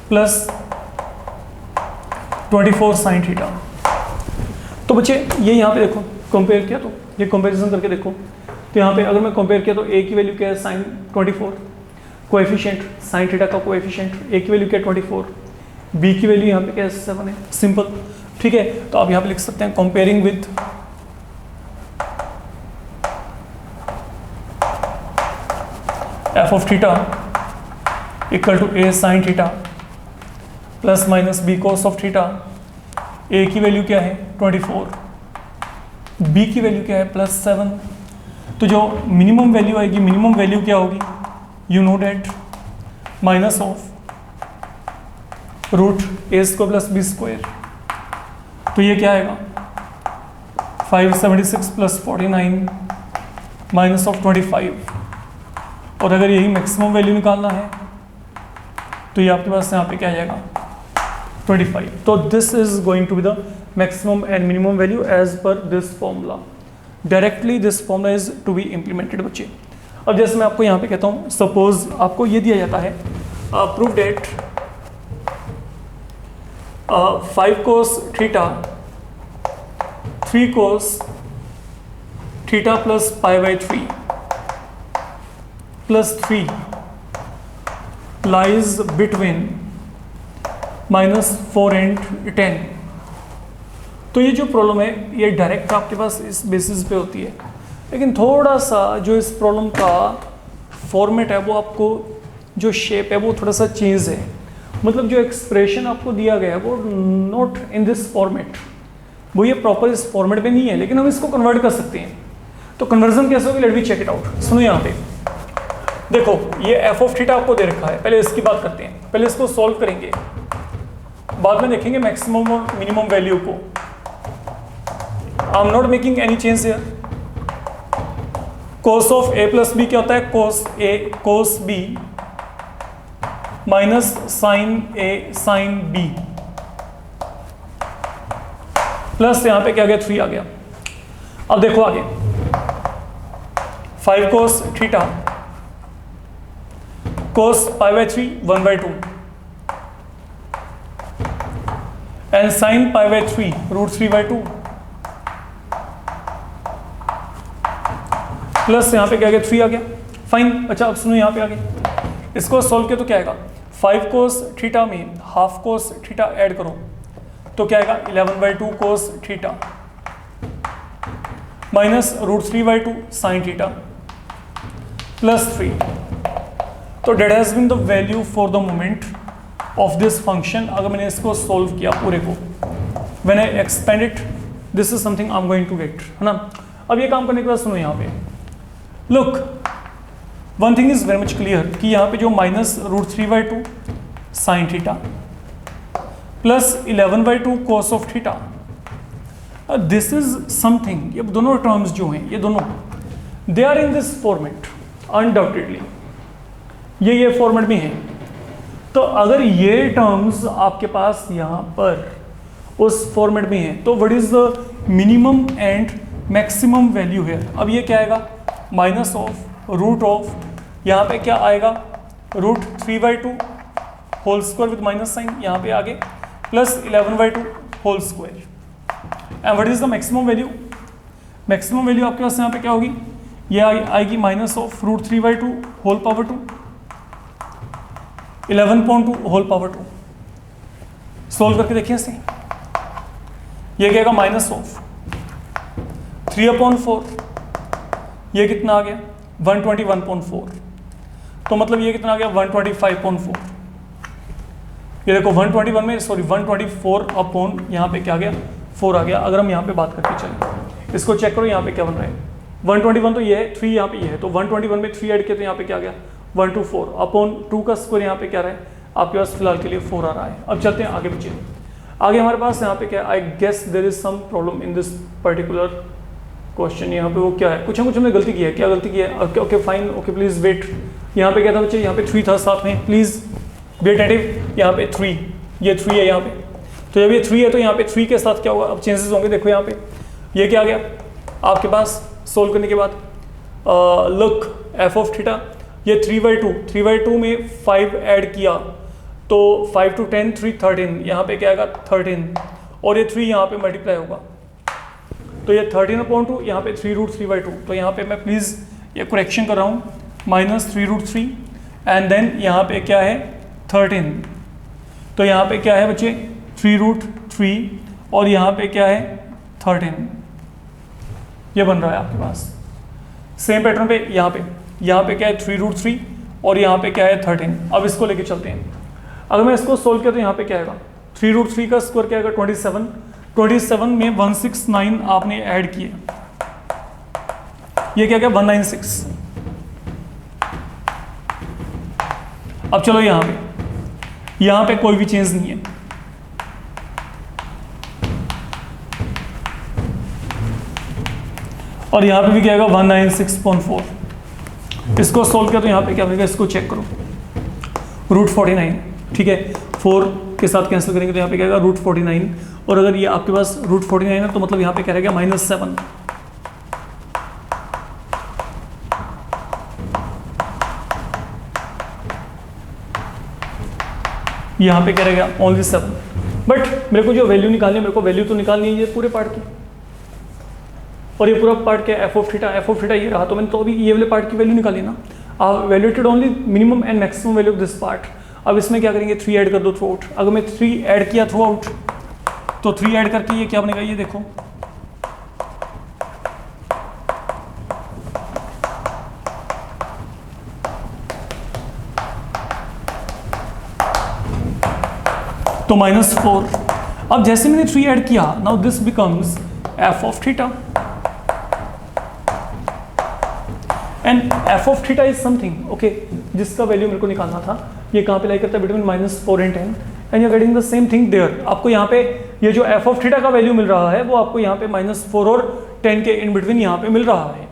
plus 24 sin theta. तो बच्चे ये यहाँ पे देखो कंपेयर किया, तो ये कंपैरिजन करके देखो, तो यहाँ पे अगर मैं कंपेयर किया तो ए की वैल्यू क्या है sin 24, कोएफिशिएंट sin थीटा का कोएफिशिएंट ए की वैल्यू क्या है 24, बी की वैल्यू यहाँ पे क्या है 7 है, सिंपल। ठीक है, तो आप यहाँ पे लिख सकते हैं comparing with F of theta equal to A sin theta plus minus B cos of theta. A की वैल्यू क्या है 24, बी की वैल्यू क्या है +7। तो जो मिनिमम वैल्यू आएगी, मिनिमम वैल्यू क्या होगी, you know that minus of root A square plus B square. तो ये क्या आएगा 576 प्लस 49 माइनस ऑफ 25। और अगर यही मैक्सिमम वैल्यू निकालना है तो ये आपके पास यहाँ पे क्या आ जाएगा 25। तो this is going to be the maximum and minimum value as per this formula. Directly this formula is to be implemented बच्चे। अब जैसे मैं आपको यहाँ पे कहता हूँ, सपोज आपको ये दिया जाता है prove that 5 cos theta 3 cos theta plus π/3 plus 3 lies between -4 and 10। तो ये जो प्रॉब्लम है ये डायरेक्ट आपके पास इस बेसिस पे होती है, लेकिन थोड़ा सा जो इस प्रॉब्लम का फॉर्मेट है वो आपको, जो शेप है वो थोड़ा सा चेंज है। मतलब जो एक्सप्रेशन आपको दिया गया है वो नॉट इन दिस फॉर्मेट, वो ये प्रॉपर इस फॉर्मेट में नहीं है, लेकिन हम इसको कन्वर्ट कर सकते हैं। तो कन्वर्जन कैसे होगी, let me check it out. सुनो यहाँ पे देखो, ये एफ ऑफ थीटा आपको दे रखा है, पहले इसकी बात करते हैं, पहले इसको सॉल्व करेंगे, बाद में देखेंगे मैक्सिमम और मिनिमम वैल्यू को। I am not making any change here. cos of a plus b क्या होता है, cos b minus sin a sin b plus यहाँ पे क्या आ गया 3 आ गया। अब देखो आगे 5 cos theta cos π/3 1/2 and sin π/3 √3/2 plus यहाँ पे क्या आ गया 3 आ गया। फाइन। अच्छा अब सुनो यहाँ पे आगे इसको सॉल्व किया तो क्या आएगा 5 cos थीटा में हाफ cos थीटा ऐड करो तो क्या आएगा 11/2 cos theta minus √3/2 sin theta plus 3। तो that has been the value for the moment of this function. अगर मैंने इसको सॉल्व किया पूरे को, when I expand it, this is something I am going to get, है ना। अब ये काम करने के बाद सुनो यहाँ पे, look one thing is very much clear कि यहाँ पे जो minus √3/2 sin theta plus 11/2 cos of theta, this is something, ये दोनों टर्म्स जो हैं ये दोनों they are in this format undoubtedly, ये फॉर्मेट में है। तो अगर ये टर्म्स आपके पास यहाँ पर उस फॉर्मेट में है तो what is the minimum and maximum value है। अब ये क्या आएगा माइनस ऑफ रूट ऑफ, यहाँ पे क्या आएगा √3/2 whole square with minus sine यहाँ पे आगे plus 11/2 whole square. And what is the maximum value, maximum value आपके पास यहाँ पे क्या होगी, ये आएगी minus of √3/2 whole power 2 11.2 whole power 2। Solve करके देखिए इसे, ये क्या आएगा माइनस ऑफ 3/4, ये कितना आ गया 121.4, तो मतलब ये कितना आ गया 125.4। ये देखो 121 में सॉरी 124 अपॉन यहाँ पे क्या आ गया 4 आ गया। अगर हम यहाँ पे बात करके चलें, इसको चेक करो यहाँ पे क्या बन रहा है 121 तो ये है, 3 यहाँ पे ये है, तो 121 में 3 ऐड किया तो यहाँ पे क्या आ गया 124 अपॉन 2 का स्क्वायर यहाँ पे क्या रहा है आपके पास फिलहाल के लिए 4 आ रहा है। अब चलते हैं आगे बच्चे, आगे हमारे पास यहाँ पे क्या, I guess there is some problem in this particular question. यहाँ पे वो क्या है, कुछ हमने गलती की है, क्या गलती की है? Okay okay fine, okay please wait. यहाँ पे क्या था बच्चे, यहाँ पे 3 था साथ में, प्लीज बी अटेंटिव। यहाँ पे 3, ये 3 है यहाँ पे, तो जब ये 3 है तो यहाँ पे 3 के साथ क्या होगा, अब चेंजेस होंगे। देखो यहाँ पे ये क्या आ गया आपके पास सोल्व करने के बाद, लुक एफ ऑफ थीटा, ये 3/2 में 5 ऐड किया तो 5 to 10 3 13, यहाँ पे क्या आएगा 13, और ये 3 यहाँ पे मल्टीप्लाई होगा तो ये 13/2, यहाँ पे 3√3/2। तो यहाँ पे मैं प्लीज़ ये करेक्शन कर रहा हूँ, -3√3 एंड देन यहाँ पे क्या है 13, तो यहाँ पे क्या है बच्चे 3√3 और यहाँ पे क्या है 13, ये बन रहा है आपके पास। सेम पैटर्न पे यहाँ पे क्या है 3√3 और यहाँ पे क्या है 13। अब इसको लेके चलते हैं, अगर मैं इसको सोल्व किया तो यहाँ पे क्या आएगा, 3√3 का स्क्वायर क्या आएगा 27 में 169 आपने ऐड किए, ये क्या 196। अब चलो यहाँ पे कोई भी चेंज नहीं है, और यहाँ पे भी क्या आएगा 196.4। इसको सोल्व किया तो यहाँ पे क्या बनेगा, इसको चेक करो, √49, ठीक है, 4 के साथ कैंसिल करेंगे तो यहाँ पे क्या आएगा √49, और अगर ये आपके पास √49 है तो मतलब यहाँ पे क्या रहेगा -7। यहाँ पे क्या रहेगा ओनली 7। बट मेरे को जो वैल्यू निकालनी है, मेरे को वैल्यू तो निकालनी है ये पूरे पार्ट की, और ये पूरा पार्ट क्या है एफ ऑफ थीटा ये रहा, तो मैंने तो अभी ये वाले पार्ट की वैल्यू निकाली ना। Valuated only minimum and maximum value of this part. अब इसमें क्या करेंगे 3 ऐड कर दो थ्रू आउट। अगर मैं 3 ऐड किया थ्रू आउट तो 3 ऐड करके ये क्या बनेगा, ये देखो तो -4। अब जैसे मैंने 3 ऐड किया, now this becomes F of theta, and F of theta is something okay जिसका वैल्यू मेरे को निकालना था। ये कहाँ पे लाई करता है, between -4 and 10, and you are getting the same thing there. आपको यहाँ पे ये जो एफ ऑफ थीटा का वैल्यू मिल रहा है वो आपको यहाँ पे -4 और 10 के इन बिटवीन यहाँ पे मिल रहा है।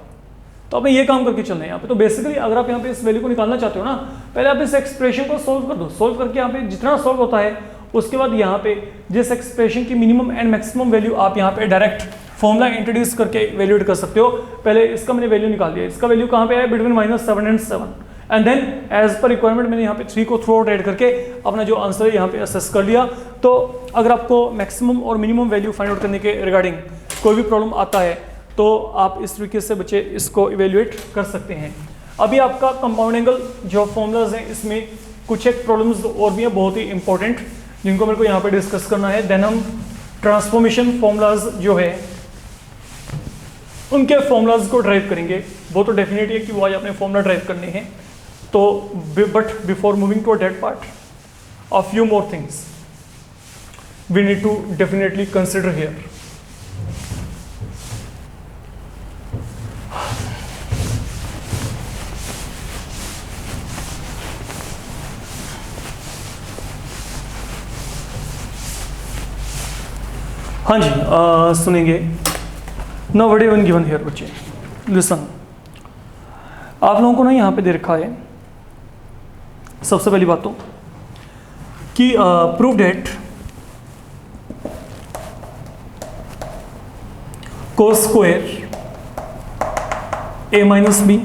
तो आपने ये काम करके चलना है यहाँ पे। तो बेसिकली अगर आप यहाँ पे इस वैल्यू को निकालना चाहते हो ना, पहले आप इस एक्सप्रेशन को सोल्व कर दो। सोल्व करके यहाँ पे जितना सोल्व होता है उसके बाद यहाँ पे जिस एक्सप्रेशन की मिनिमम एंड मैक्सिमम वैल्यू आप यहाँ पे डायरेक्ट फॉर्मूला इंट्रोड्यूस करके वैल्यूएट कर सकते हो। पहले इसका मैंने वैल्यू निकाल दिया, इसका वैल्यू कहाँ पे है, between -7 and 7, and then as per requirement मैंने यहाँ पे 3 को थ्रू आउट ऐड करके अपना जो आंसर है यहाँ पे असेस कर लिया। तो अगर आपको मैक्सिमम और मिनिमम वैल्यू फाइंड आउट करने के रिगार्डिंग कोई भी प्रॉब्लम आता है तो आप इस तरीके से बच्चे इसको इवेल्युएट कर सकते हैं। अभी आपका कंपाउंड एंगल जो फॉर्मूलाज हैं इसमें कुछ एक प्रॉब्लम्स और भी हैं बहुत ही इंपॉर्टेंट जिनको मेरे को यहाँ पे डिस्कस करना है। देन हम ट्रांसफॉर्मेशन फॉर्मूलाज जो है उनके फॉर्मूलाज को ड्राइव करेंगे। वो तो डेफिनेट है कि वो आज अपने फॉर्मूला ड्राइव करने हैं। तो but before moving to that part, a few more things we need to definitely consider here. हाँ जी, सुनेंगे। No what even given here बच्चे, लिसन। आप लोगों को ना यहाँ पे दे रखा है सबसे पहली बात तो कि prove that cos square a minus B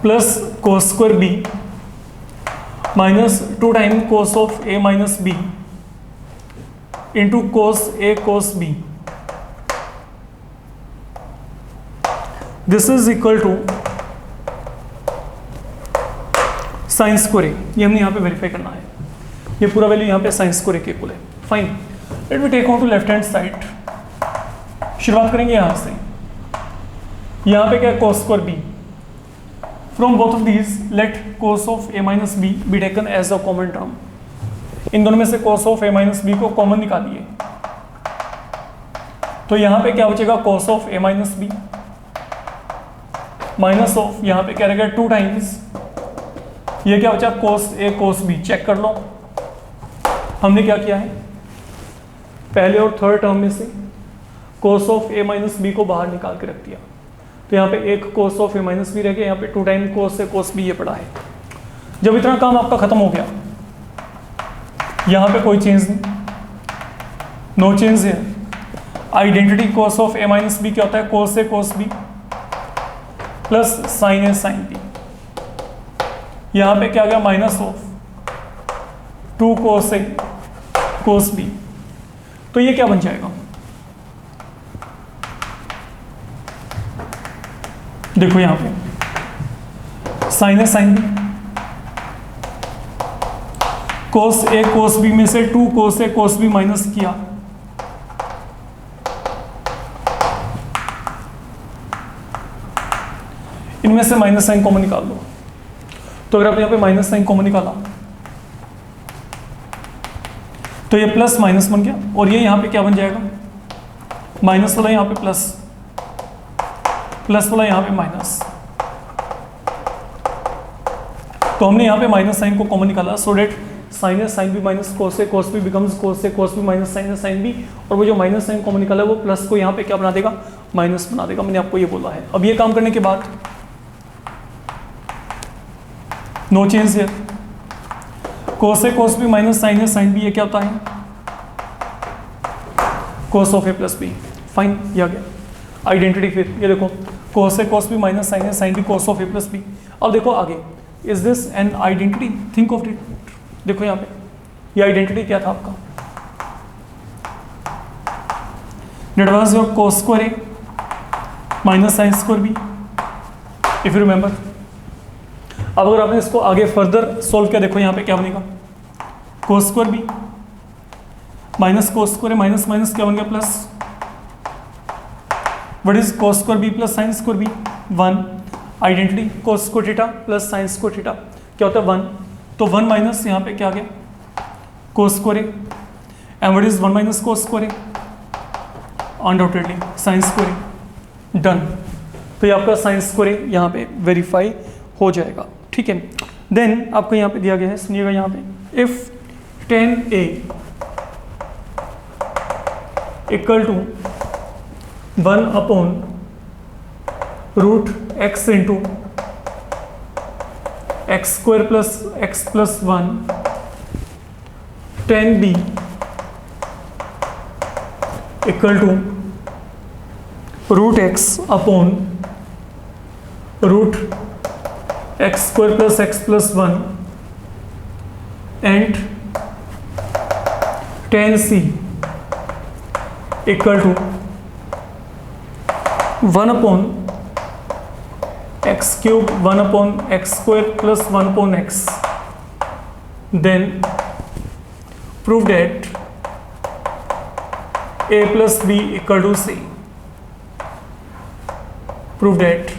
plus cos square B minus 2 time cos of a minus B into cos a cos b, this is equal to sine square A. ये हमने यहाँ पे वेरीफाई करना है। ये पूरा value यहाँ पे साइन स्क्वायर के इक्वल है। Fine, let me take on to left hand side. शुरुआत करेंगे यहाँ से। यहाँ पे क्या है cos square B. From both of these let cos of a minus B B taken as a common term. इन दोनों में से cos of a minus B को कॉमन निकालिए तो यहाँ पे क्या बचेगा cos of a minus B minus of यहाँ पे क्या रहेगा 2 टाइम्स ये क्या बचा कोस a कोस b। चेक कर लो हमने क्या किया है, पहले और थर्ड टर्म में से cos of a minus B को बाहर निकाल के रख दिया, तो यहाँ पे एक cos of a minus b रह गया, यहाँ पे 2 टाइम cos से cos b ये पड़ा है। जब इतना काम आपका खत्म हो गया, यहाँ पे कोई चेंज नहीं, नो चेंज है। Identity cos of a minus B क्या होता है, cos से cos b plus sin a sin b। यहाँ पे क्या आ गया, minus of 2 cos a cos b। तो ये क्या बन जाएगा, देखो यहाँ पे sin a sin b, cos a cos b में से 2 cos a cos b minus किया, इनमें से माइनस साइन कॉमन निकाल दो। तो अगर आपने यहाँ पे माइनस साइन कॉमन निकाला तो ये प्लस माइनस बन गया, और ये यहाँ पे क्या बन जाएगा, माइनस वाला यहाँ पे प्लस, प्लस वाला यहाँ पे माइनस। तो हमने यहाँ पे माइनस साइन को कॉमन निकाला, सो डेट साइन ए साइन बी माइनस कोस ए कोस बी बिकम्स कोस ए कोस बी माइनस साइन ए साइन बी, और वो जो माइनस साइन कॉमन निकाला वो प्लस को यहाँ पे क्या बना देगा, माइनस बना देगा। मैंने आपको ये बोला है। अब ये काम करने के बाद नो चेंज है, कोस ए कोस बी माइनस साइन ए साइन बी, ये क्या होता है, cos of A plus B. Fine, ये आ गया आइडेंटिटी। फिर ये देखो cos A cos B minus sine A sine B cos of A plus B. अब देखो आगे, is this an identity, think of it. देखो यहाँ पे ये आइडेंटिटी क्या था आपका, that was your cos square A minus sign square b, if you remember. अब अगर आपने इसको आगे फर्दर सोल्व किया, देखो यहाँ पे क्या बनेगा, cos square B minus cos square minus minus क्या बन गया, plus. What is cos square b plus sine square b, 1। Identity cos square theta plus sine square theta क्या होता है, 1। तो 1 माइनस यहाँ पे क्या आ गया, cos square A, and what is 1 minus cos square A, undoubtedly sign square A. Done. तो ये आपका साइन स्क्वायर ए यहाँ पे वेरीफाई हो जाएगा, ठीक है। देन आपको यहाँ पे दिया गया है, सुनिएगा यहाँ पे, if 10a equal to 1 upon root x into X square plus x plus 1, 10b equal to root x upon root x square plus x plus 1 and 10c equal to 1 upon x cube 1 upon X square plus 1 upon X. Then prove that a plus b equal to c। Prove that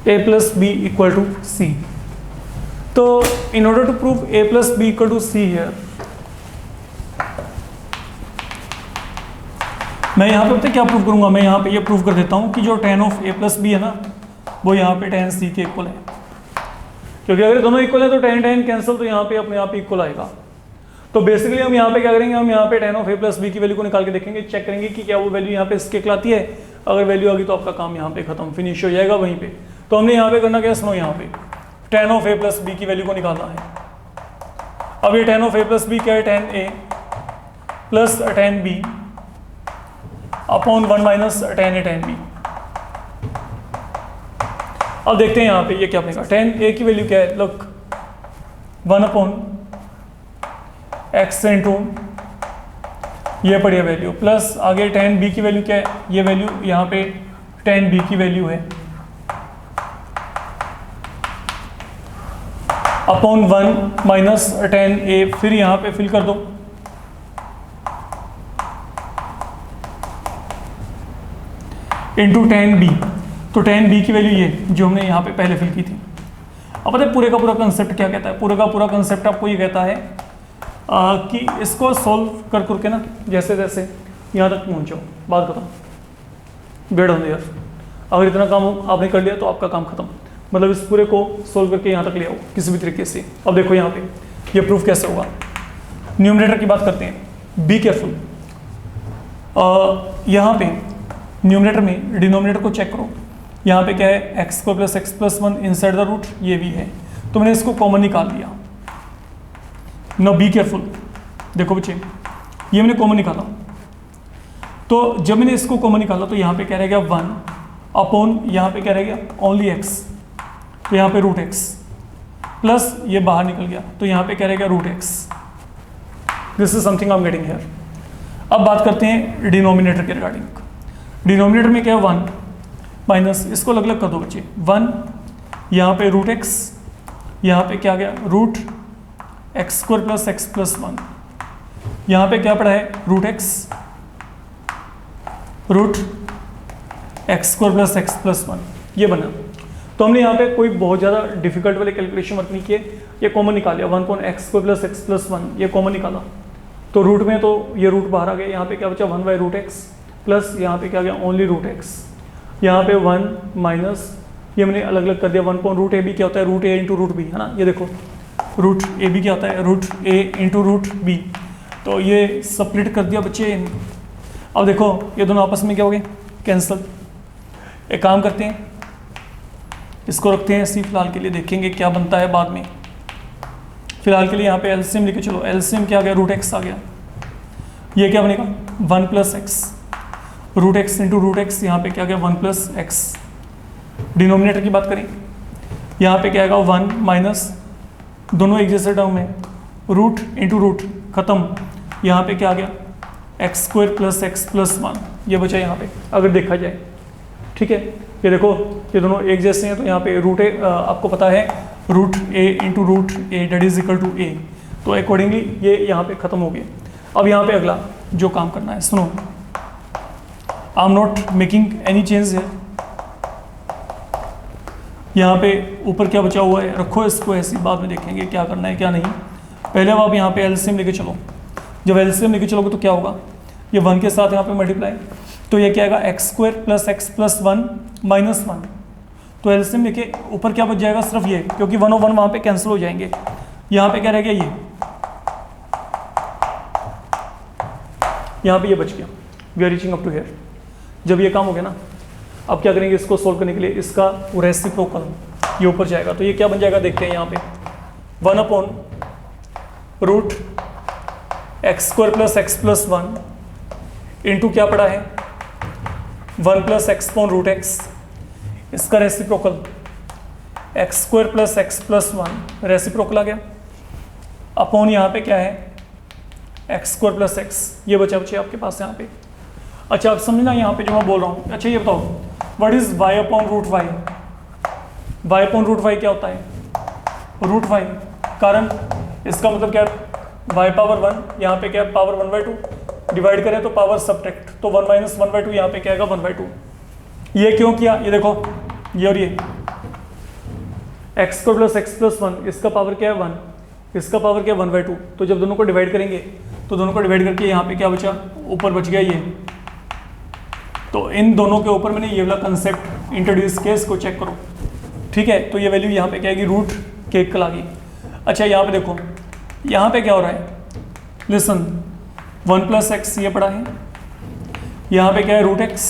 a plus B equal to C. तो in order to prove a plus B equal to c here, मैं यहाँ पे पता क्या prove करूँगा, मैं यहाँ पे ये प्रूव कर देता हूँ कि जो tan of a plus b है ना, वो यहाँ पे tan c के इक्वल है। क्योंकि अगर दोनों इक्वल है तो tan tan कैंसिल, तो यहाँ पे अपने आप इक्वल आएगा। तो बेसिकली हम यहाँ पे क्या करेंगे, हम यहाँ पे tan of a plus B की वैल्यू को निकाल के देखेंगे, चेक करेंगे कि क्या वो वैल्यू यहाँ पे इसके खिलाती है। अगर वैल्यू आ गई तो आपका काम यहाँ पे खत्म, फिनिश हो जाएगा वहीं पे। तो हमने यहाँ पे करना क्या, सुनो, यहाँ पे tan of a plus B की वैल्यू को निकालना है। अब ये tan of a plus b क्या है, tan a plus tan b upon 1 minus tan a tan b। अब देखते हैं यहाँ पे ये क्या बनेगा, tan a की वैल्यू क्या है, लुक 1 अपॉन x इंटू ये पड़ी है वैल्यू, प्लस आगे tan b की वैल्यू क्या है, ये वैल्यू यहाँ पे tan b की वैल्यू है, अपॉन 1 माइनस tan a, फिर यहाँ पे फिल कर दो, इंटू tan b। तो tan b की वैल्यू ये जो हमने यहाँ पे पहले फिल की थी। अब पता है पूरे का पूरा कंसेप्ट क्या कहता है, पूरे का पूरा कंसेप्ट आपको ये कहता है कि इसको सॉल्व कर करके ना जैसे जैसे यहाँ तक पहुँचो, बात खत्म, बेड ऑन द ईयर। अगर इतना काम आपने कर लिया तो आपका काम खत्म, मतलब इस पूरे को सोल्व करके यहाँ तक ले आओ किसी भी तरीके से। अब देखो यहाँ पे ये प्रूफ कैसे होगा, न्यूमरेटर की बात करते हैं। बी केयरफुल, यहाँ पे न्यूमरेटर में डिनोमिनेटर को चेक करो, यहाँ पे क्या है x square plus x plus one inside the root, ये भी है, तो मैंने इसको कॉमन निकाल दिया। नो बी केयरफुल, देखो बच्चे ये मैंने कॉमन निकाला, तो जब मैंने इसको कॉमन निकाला तो यहाँ पे क्या रहेगा 1 अपॉन यहाँ पे क्या रहेगा ओनली एक्स, तो यहाँ पे रूट एक्स प्लस ये बाहर निकल गया तो यहाँ पे क्या रहेगा root x. This is something I am getting here. अब बात करते हैं डिनोमिनेटर के रिगार्डिंग। डिनोमिनेटर में क्या है 1 माइनस, इसको अलग अलग कर दो बच्चे, 1 यहाँ पे रूट एक्स, यहाँ पे क्या गया root x square plus x plus one, यहाँ पे क्या पड़ा है root x square plus x plus one, ये बना। तो हमने यहाँ पे कोई बहुत ज़्यादा डिफिकल्ट वाले कैलकुलेशन वर्क नहीं किए, ये कॉमन निकाल लिया 1 x square plus x plus one, ये कॉमन निकाला तो रूट में तो ये रूट बाहर आ गया, यहाँ पे क्या बचा 1 बाई रूट एक्स प्लस यहाँ पे क्या गया ओनली रूट एक्स, यहाँ पे 1 माइनस ये मैंने अलग अलग कर दिया 1 पॉइंट रूट ए बी क्या होता है root A into root B, है ना, ये देखो रूट ए बी क्या होता है root A into root B, तो ये स्प्लिट कर दिया बच्चे। अब देखो ये दोनों आपस में क्या हो गए कैंसल। एक काम करते हैं इसको रखते हैं ऐसे फिलहाल के लिए, देखेंगे क्या बनता है बाद में। फिलहाल के लिए यहाँ पे एलसीएम लेके चलो, एलसीएम क्या आ गया रूट एक्स आ गया, ये क्या बनेगा 1 plus x, root x into root x, यहाँ पे क्या गया 1 प्लस एक्स। डिनोमिनेटर की बात करें यहाँ पे क्या आएगा 1 माइनस, दोनों एक जैसे टर्म है, रूट इंटू रूट खत्म, यहाँ पे क्या आ गया x square plus x plus one, ये बचा यहाँ पे अगर देखा जाए, ठीक है। ये देखो ये दोनों एक जैसे हैं तो यहाँ पे रूट ए आपको पता है root A into root A that is equal to A, तो अकॉर्डिंगली ये यहाँ पे ख़त्म हो गया। अब यहाँ पे अगला जो काम करना है सुनो, आई am not making any change है, यहाँ पे ऊपर क्या बचा हुआ है रखो इसको ऐसी, बाद में देखेंगे क्या करना है क्या नहीं। पहले अब आप यहाँ पे एलसीएम लेके चलो, जब एलसीएम लेके चलोगे तो क्या होगा ये 1 के साथ यहाँ पे मल्टीप्लाई, तो ये क्या आएगा x square plus x plus one minus one, तो एलसीएम लेके ऊपर क्या बच जाएगा सिर्फ ये, क्योंकि 1 और 1 वहाँ पे कैंसिल हो जाएंगे, यहाँ पे क्या रह गया ये, यहाँ पे ये बच गया। We are reaching up to here. जब ये काम हो गया ना, अब क्या करेंगे इसको सोल्व करने के लिए, इसका रेसिप्रोकल ये ऊपर जाएगा, तो ये क्या बन जाएगा देखते हैं यहाँ पे 1 upon root x square plus x plus one into क्या पड़ा है 1 plus X upon root X, इसका reciprocal X square plus x plus one, reciprocal आ गया, अपॉन यहाँ पे क्या है एक्स स्क्वायर प्लस एक्स, ये बचा बचे आपके पास यहाँ पे। अच्छा आप समझना यहाँ पे जो मैं बोल रहा हूँ, अच्छा ये बताओ what is y upon root y, y upon root y क्या होता है रूट वाई, कारण इसका मतलब क्या है वाई पावर 1, यहाँ पे क्या है पावर 1/2, डिवाइड करें तो पावर सब्ट्रैक्ट, तो 1 माइनस 1/2 यहाँ पे क्या आएगा 1/2। ये क्यों किया, ये देखो ये और ये x square plus x plus one, इसका पावर क्या है 1, इसका पावर क्या है 1/2, तो जब दोनों को डिवाइड करेंगे तो दोनों को डिवाइड करके यहाँ पे क्या बचा ऊपर बच गया ये, तो इन दोनों के ऊपर मैंने ये वाला कंसेप्ट इंट्रोड्यूस किया, इसको चेक करो, ठीक है। तो ये वैल्यू यहाँ पे क्या आएगी रूट के इक्वल आ गई। अच्छा यहाँ पे देखो यहाँ पे क्या हो रहा है, लिसन 1 प्लस एक्स ये पड़ा है, यहाँ पे क्या है रूट एक्स,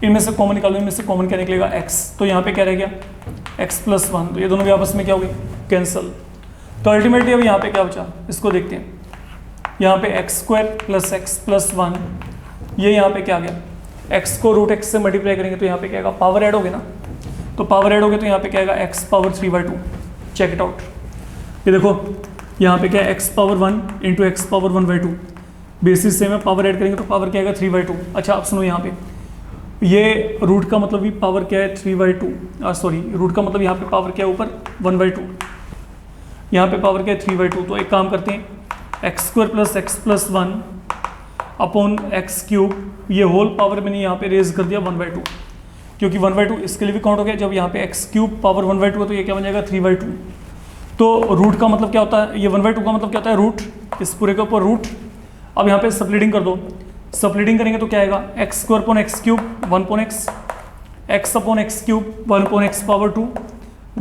इनमें से कॉमन निकालो, इनमें से कॉमन क्या निकलेगा एक्स, तो यहाँ पे क्या रह गया एक्स प्लस वन, तो ये दोनों भी आपस में क्या हो गए कैंसल। तो अल्टीमेटली अब यहाँ पे क्या बचा इसको देखते हैं, यहाँ पे x square plus x plus one, ये यहाँ पे क्या आ गया एक्स को रूट एक्स से मल्टीप्लाई करेंगे तो यहाँ पे क्या आएगा पावर ऐड हो गया ना, तो पावर ऐड हो गया तो यहाँ पे क्या आएगा x power 3/2, check it out. ये देखो यहाँ पे क्या है x power 1 into x power 1/2, basis से में पावर ऐड करेंगे तो पावर क्या आएगा 3/2। अच्छा आप सुनो यहाँ पे ये रूट का मतलब भी पावर क्या है 3/2, सॉरी रूट का मतलब यहाँ पे पावर क्या है ऊपर 1/2, यहाँ पे पावर क्या है 3/2। तो एक काम करते हैं x square plus x plus one upon x cube, ये होल पावर मैंने यहाँ पे रेज कर दिया 1/2, क्योंकि 1/2 इसके लिए भी काउंट हो गया, जब यहाँ पे एक्स क्यूब पावर 1/2 है तो ये क्या बन जाएगा 3/2। तो रूट का मतलब क्या होता है, ये 1/2 का मतलब क्या होता है रूट, इस पूरे के ऊपर रूट। अब यहाँ पे स्प्लिटिंग कर दो, स्प्लिटिंग करेंगे तो क्या आएगा x square upon x cube 1 upon x, x upon x cube 1 upon x power 2,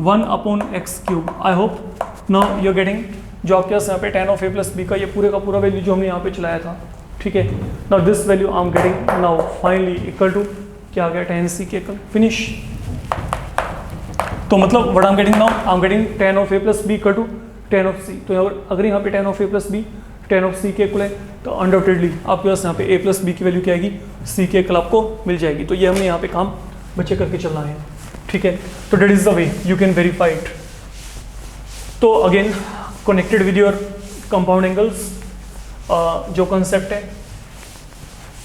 1 upon x cube. I hope now you are getting जो आपके पास यहाँ पे tan of a plus b का ये पूरे का पूरा वैल्यू जो हमने यहाँ पे चलाया था, ठीक है। Now this value I am getting now finally equal to क्या आ गया, tan c के इक्वल, फिनिश। तो मतलब what I am getting now, I am getting tan of a plus B equal to tan of c। तो अगर यहाँ पे tan of a plus b tan of c के इक्वल है तो अनडाउटेडली आपके पास यहाँ पे a प्लस बी की वैल्यू क्या आएगी, c के इक्वल आपको मिल जाएगी। तो ये हमने यहाँ पे काम बच्चे करके चलना है, ठीक है। तो that is the way you can verify it. तो again connected with your compound angles जो कंसेप्ट है,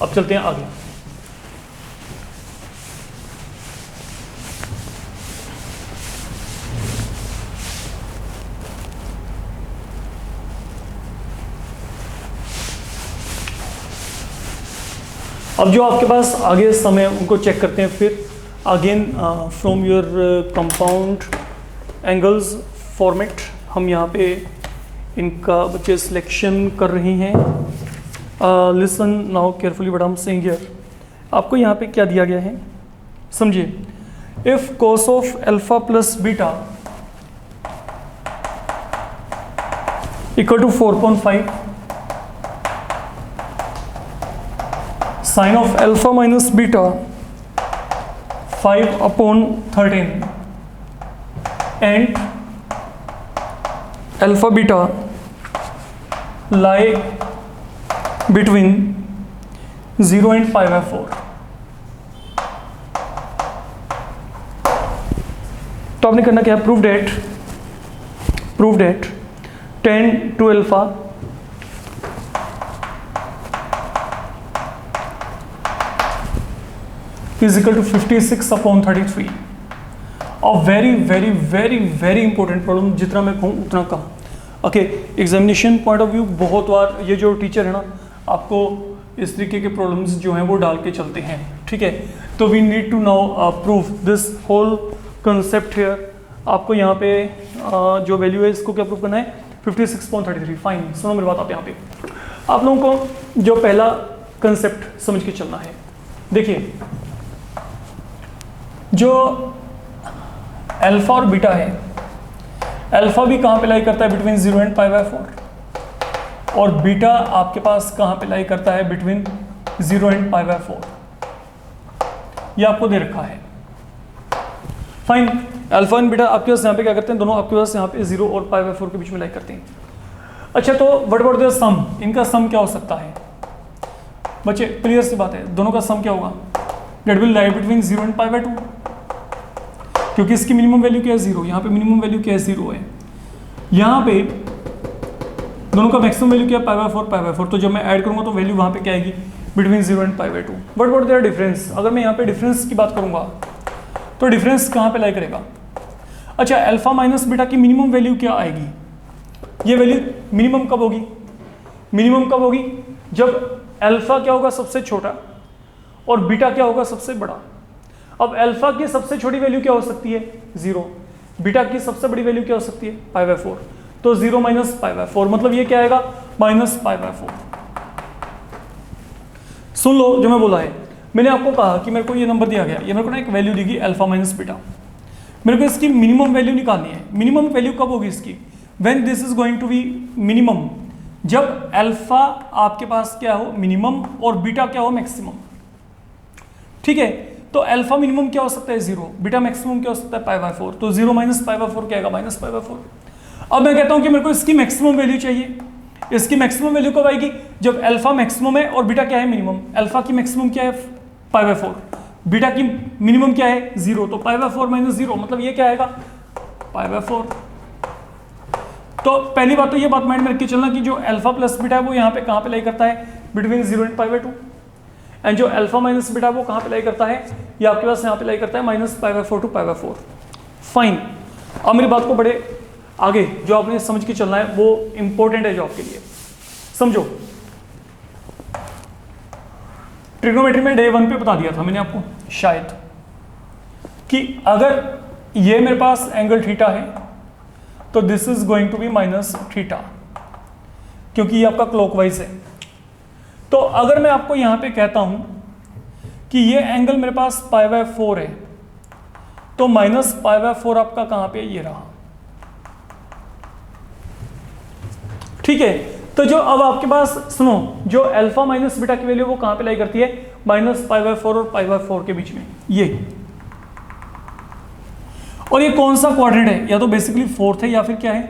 अब चलते हैं आगे। अब जो आपके पास आगे समय उनको चेक करते हैं फिर again from your compound angles format. हम यहाँ पे इनका बच्चे सिलेक्शन कर रहे हैं। Listen now carefully what I am saying here. आपको यहाँ पे क्या दिया गया है समझिए। If cos of alpha plus beta equal to 4.5, sine of alpha minus beta 5/13 and alpha beta lie between 0 and 5/4। तो आपने करना क्या है, prove that tan to alpha is equal to 56/33। और very very very very important problem, जितना मैं कहूँ उतना कम। Okay, examination point of view बहुत बार ये जो टीचर है ना आपको इस तरीके के प्रॉब्लम्स जो हैं वो डाल के चलते हैं, ठीक है। तो we need to now prove this whole concept here. आपको यहाँ पे जो वैल्यू है इसको क्या प्रूव करना है, 56.33। फाइन, सुनो मेरी बात। आप यहाँ पे आप लोगों को जो पहला कंसेप्ट समझ के चलना है, देखिए जो अल्फा और बीटा है, अल्फा भी कहाँ पे लाई करता है, बिटवीन 0 एंड 5/4, और बीटा आपके पास कहाँ पे लाई करता है, बिटवीन 0 एंड 5/4। ये आपको दे रखा है। फाइन, अल्फा एंड बीटा आपके पास यहाँ पे क्या करते हैं, दोनों आपके पास यहाँ पे 0 और 5/4 के बीच में लाई करते हैं। अच्छा, तो व्हाट अबाउट द सम, इनका सम क्या हो सकता है बच्चे, क्लियर सी बात है, दोनों का सम क्या होगा, that will lie between 0 and 5/2, क्योंकि इसकी मिनिमम वैल्यू क्या है 0, यहाँ पे मिनिमम वैल्यू क्या है 0 है, यहाँ पे दोनों का मैक्सिमम वैल्यू क्या है 5/4। तो जब मैं ऐड करूंगा तो वैल्यू वहाँ पे क्या आएगी, between 0 and 5/2। But what there difference, अगर मैं यहाँ पे डिफरेंस की बात करूंगा तो डिफरेंस कहाँ पे लाई करेगा। अच्छा, अल्फा माइनस बीटा की मिनिमम वैल्यू क्या आएगी, ये वैल्यू मिनिमम कब होगी, मिनिमम कब होगी जब अल्फा क्या होगा सबसे छोटा और बीटा क्या होगा सबसे बड़ा। अब अल्फा की सबसे छोटी वैल्यू क्या हो सकती है 0, बीटा की सबसे बड़ी वैल्यू क्या हो सकती है 5/4। तो 0 माइनस 5/4 मतलब ये क्या आएगा, -5/4। सुन लो जो मैं बोला है, मैंने आपको कहा कि मेरे को ये नंबर दिया गया, ये मेरे को ना एक वैल्यू दी गई अल्फा माइनस बीटा, मेरे को इसकी मिनिमम वैल्यू निकालनी है। मिनिमम वैल्यू कब होगी इसकी, when this is going to be minimum, जब अल्फा आपके पास क्या हो मिनिमम और बीटा क्या हो मैक्सिमम, ठीक है। तो अल्फा मिनिमम क्या हो सकता है 0, बीटा मैक्सिमम क्या हो सकता है 5/4। तो 0 माइनस 5/4 क्या आएगा, -5/4। अब मैं कहता हूं कि मेरे को इसकी मैक्सिमम वैल्यू चाहिए। इसकी मैक्सिमम वैल्यू कब आएगी, जब अल्फा मैक्सिमम है और बीटा क्या है मिनिमम। अल्फा की मैक्सिमम क्या है 5/4, बीटा की मिनिमम क्या है 0, तो 5/4 - 0 मतलब ये क्या आएगा 5/4। तो पहली बात तो ये बात माइंड में रख के चलना कि जो अल्फा प्लस बीटा है वो यहाँ पे कहाँ पे लाई करता है, बिटवीन 0 एंड 5/2, एंड जो अल्फा माइनस बीटा वो कहाँ पे लाई करता है, ये आपके पास यहाँ पे लाई करता है -5/4 to 5/4। फाइन, अब मेरी बात को बड़े आगे जो आपने समझ के चलना है वो इंपॉर्टेंट है जो आपके लिए। समझो, ट्रिग्नोमेट्री में डे 1 पे बता दिया था मैंने आपको शायद कि अगर ये मेरे पास एंगल थीटा है तो this is going to be -θ, क्योंकि ये आपका क्लॉकवाइज है। तो अगर मैं आपको यहां पे कहता हूं कि ये एंगल मेरे पास π/4 है, तो -π/4 आपका कहां पे ये रहा, ठीक है, तो जो अब आपके पास सुनो, जो अल्फा माइनस बीटा की वैल्यू वो कहां पे लाई करती है, -π/4 और π/4 के बीच में, ये। और ये कौन सा क्वाड्रेंट है, या तो बेसिकली फोर्थ है या फिर क्या है,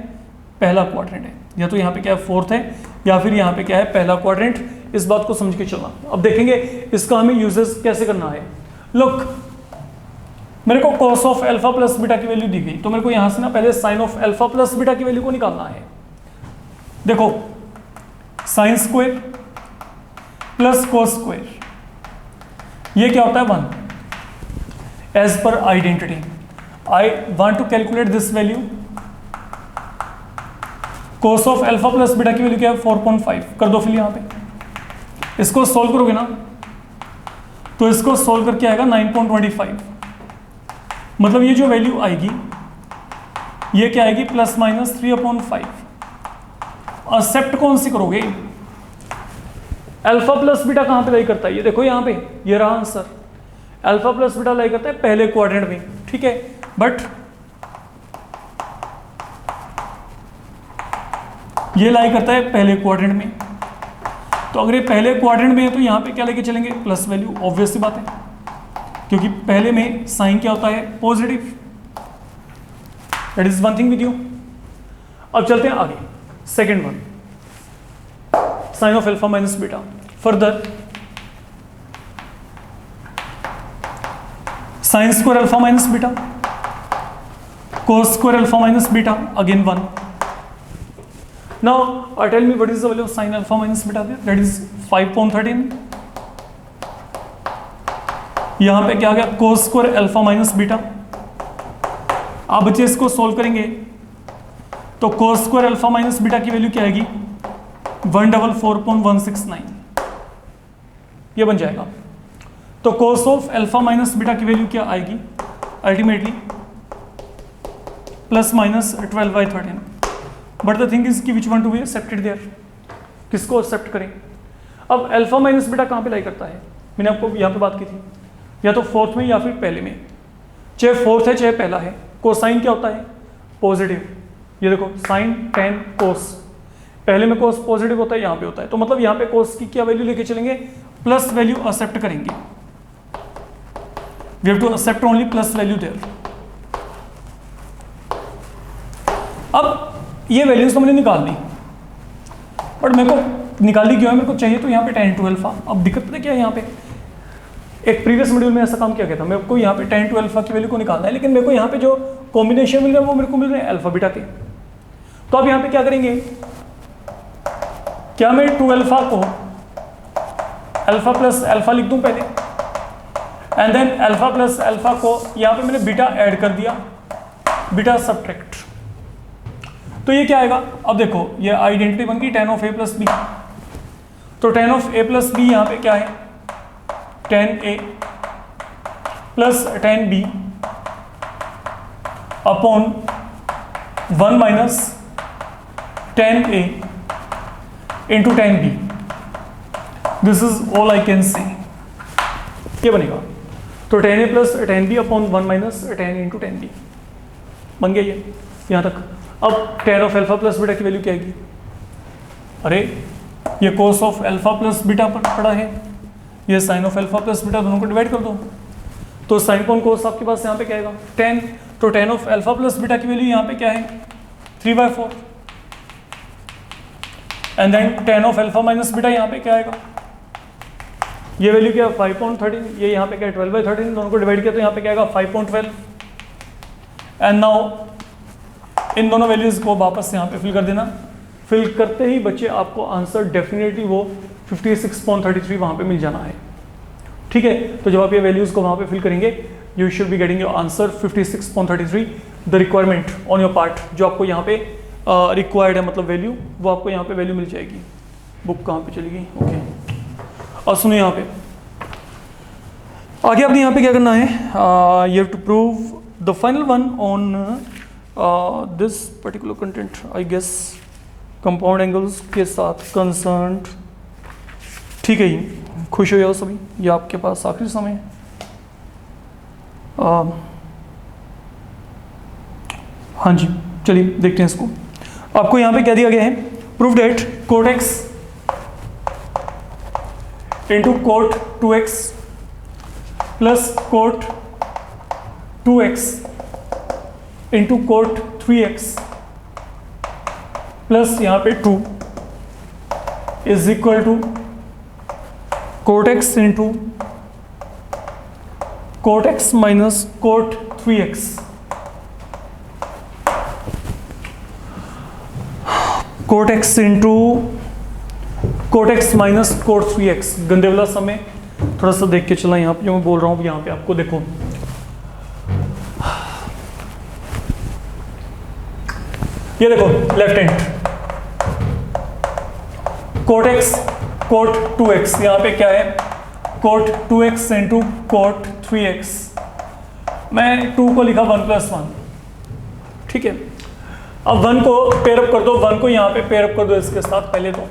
पहला क्वाड्रेंट है, या तो यहाँ पे क्या है फोर्थ है या फिर यहाँ पे क्या है पहला क्वाड्रेंट। इस बात को समझ के चलना। अब देखेंगे इसका हमें यूजेस कैसे करना है। लुक, मेरे को cos of alpha plus beta की वैल्यू दी गई, तो मेरे को यहां से ना पहले sin of alpha plus beta की वैल्यू को निकालना है। देखो sine square plus cos square, ये क्या होता है 1। As per identity I want to calculate this value. Cos of alpha plus beta की वैल्यू क्या है 4.5, कर दो फिल। यहां पे इसको सोल्व करोगे ना, तो इसको सोल्व करके आएगा 9.25। मतलब ये जो वैल्यू आएगी ये क्या आएगी, ±3/5। एक्सेप्ट कौन सी करोगे, अल्फा प्लस बीटा कहां पे लाई करता है, ये देखो यहां पे, ये रहा आंसर। अल्फा प्लस बीटा लाई करता है पहले क्वाड्रेंट में, ठीक है, बट ये लाई करता है पहले क्वाड्रेंट में। तो अगर ये पहले क्वाड्रेंट में है तो यहां पे क्या लेके चलेंगे, प्लस वैल्यू, ऑब्वियस सी बात है, क्योंकि पहले में साइन क्या होता है, positive. That is one thing with you. अब चलते हैं आगे, second one, sine of alpha minus beta. Further sine square alpha minus beta, cos square alpha minus beta, again 1। Now tell me what is the value of sine alpha minus beta, that is 5.13। यहां पे क्या आ गया, cos square alpha minus beta. आप बच्चे इसको solve करेंगे तो cos square alpha minus beta की वैल्यू क्या आएगी, 144.169, ये बन जाएगा। तो cos of alpha minus beta की वैल्यू क्या आएगी ultimately, ±12/13। But the thing is कि which one to be accepted there, किसको एक्सेप्ट करें। अब अल्फा माइनस बीटा कहां पे लाई करता है, मैंने आपको यहां पे बात की थी, या तो फोर्थ में या फिर पहले में, चाहे फोर्थ है चाहे पहला है। कोसाइन क्या होता है, पॉजिटिव। ये देखो साइन टेन कोस, पहले में कोस पॉजिटिव होता है, यहाँ पे होता है, तो मतलब यहाँ पे कोस की क्या वैल्यू लेके चलेंगे, प्लस वैल्यू एक्सेप्ट करेंगे। We have to accept only plus value there. अब ये वैल्यूज तो मैंने निकाल ली, बट मेरे को निकाली क्यों है, मेरे को चाहिए तो यहाँ पे tan टू अल्फा। अब दिक्कत पता क्या है, यहाँ पे एक प्रीवियस मॉड्यूल में ऐसा काम किया गया था, मेरे को यहाँ पे tan टू अल्फा की वैल्यू को निकालना है, लेकिन मेरे को यहाँ पे जो कॉम्बिनेशन मिल रहा है वो मेरे को मिल रहे हैं अल्फा बीटा के। तो अब यहाँ पे क्या करेंगे, क्या मैं 2 अल्फा को अल्फा प्लस अल्फा लिख दूं पहले, and then alpha plus alpha को यहाँ पे मैंने बीटा ऐड कर दिया, बीटा सबट्रैक्ट। तो ये क्या आएगा, अब देखो ये आइडेंटिटी बन गई tan of a plus b. तो tan of a plus b यहाँ पे क्या है, tan a plus tan b upon 1 minus tan a into tan b। This is all I can see, ये बनेगा। तो tan a plus tan b upon 1 minus tan into tan b बन गया ये यहाँ तक। अब tan of alpha plus beta की वैल्यू क्या आएगी, अरे ये कोस ऑफ अल्फा प्लस बीटा पर पड़ा है, ये sine of alpha plus beta, दोनों को डिवाइड कर दो। तो साइन कौन कोस आपके पास यहाँ पे क्या आएगा, tan। तो tan of alpha plus beta की वैल्यू यहाँ पे क्या है 3/4, and then tan of alpha minus beta यहाँ पे क्या आएगा, ये वैल्यू क्या 5.13, ये यहाँ पे क्या 12/13, दोनों को डिवाइड किया तो यहाँ पे क्या आएगा 5.12। एंड नाउ इन दोनों वैल्यूज को वापस यहाँ पे फिल कर देना। फिल करते ही बच्चे आपको आंसर डेफिनेटली वो 56.33 वहाँ पे मिल जाना है, ठीक है। तो जब आप ये वैल्यूज को वहाँ पे फिल करेंगे, you should be getting your answer 56.33, the requirement on your part, जो आपको यहाँ पे रिक्वायर्ड है, मतलब वैल्यू, वो आपको यहाँ पे वैल्यू मिल जाएगी। बुक कहाँ पे चली गई, ओके। और सुनो यहाँ पे आगे आपने यहाँ पे क्या करना है, you have to prove the final one on this particular content, I guess compound angles के साथ कंसर्न्ड, ठीक है जी। खुश हो जाओ सभी, ये आपके पास आखिरी समय है। हाँ जी, चलिए देखते हैं इसको। आपको यहाँ पे क्या दिया गया है, prove that cot x into cot 2x plus cot 2x into cot 3x plus यहाँ पे 2 is equal to cot x into cot x minus cot 3x। Cot x into cot x minus cot 3x, गंदे वाला समय थोड़ा सा देख के चला। यहाँ पे जो मैं बोल रहा हूँ यहाँ पे आपको देखो, ये देखो left hand cot x cot 2x, यहाँ पे क्या है coat 2x into cot 3x। मैं 2 को लिखा 1 + 1, ठीक है। अब 1 को पेयरअप कर दो, 1 को यहाँ पे पेयरअप कर दो इसके साथ पहले तो,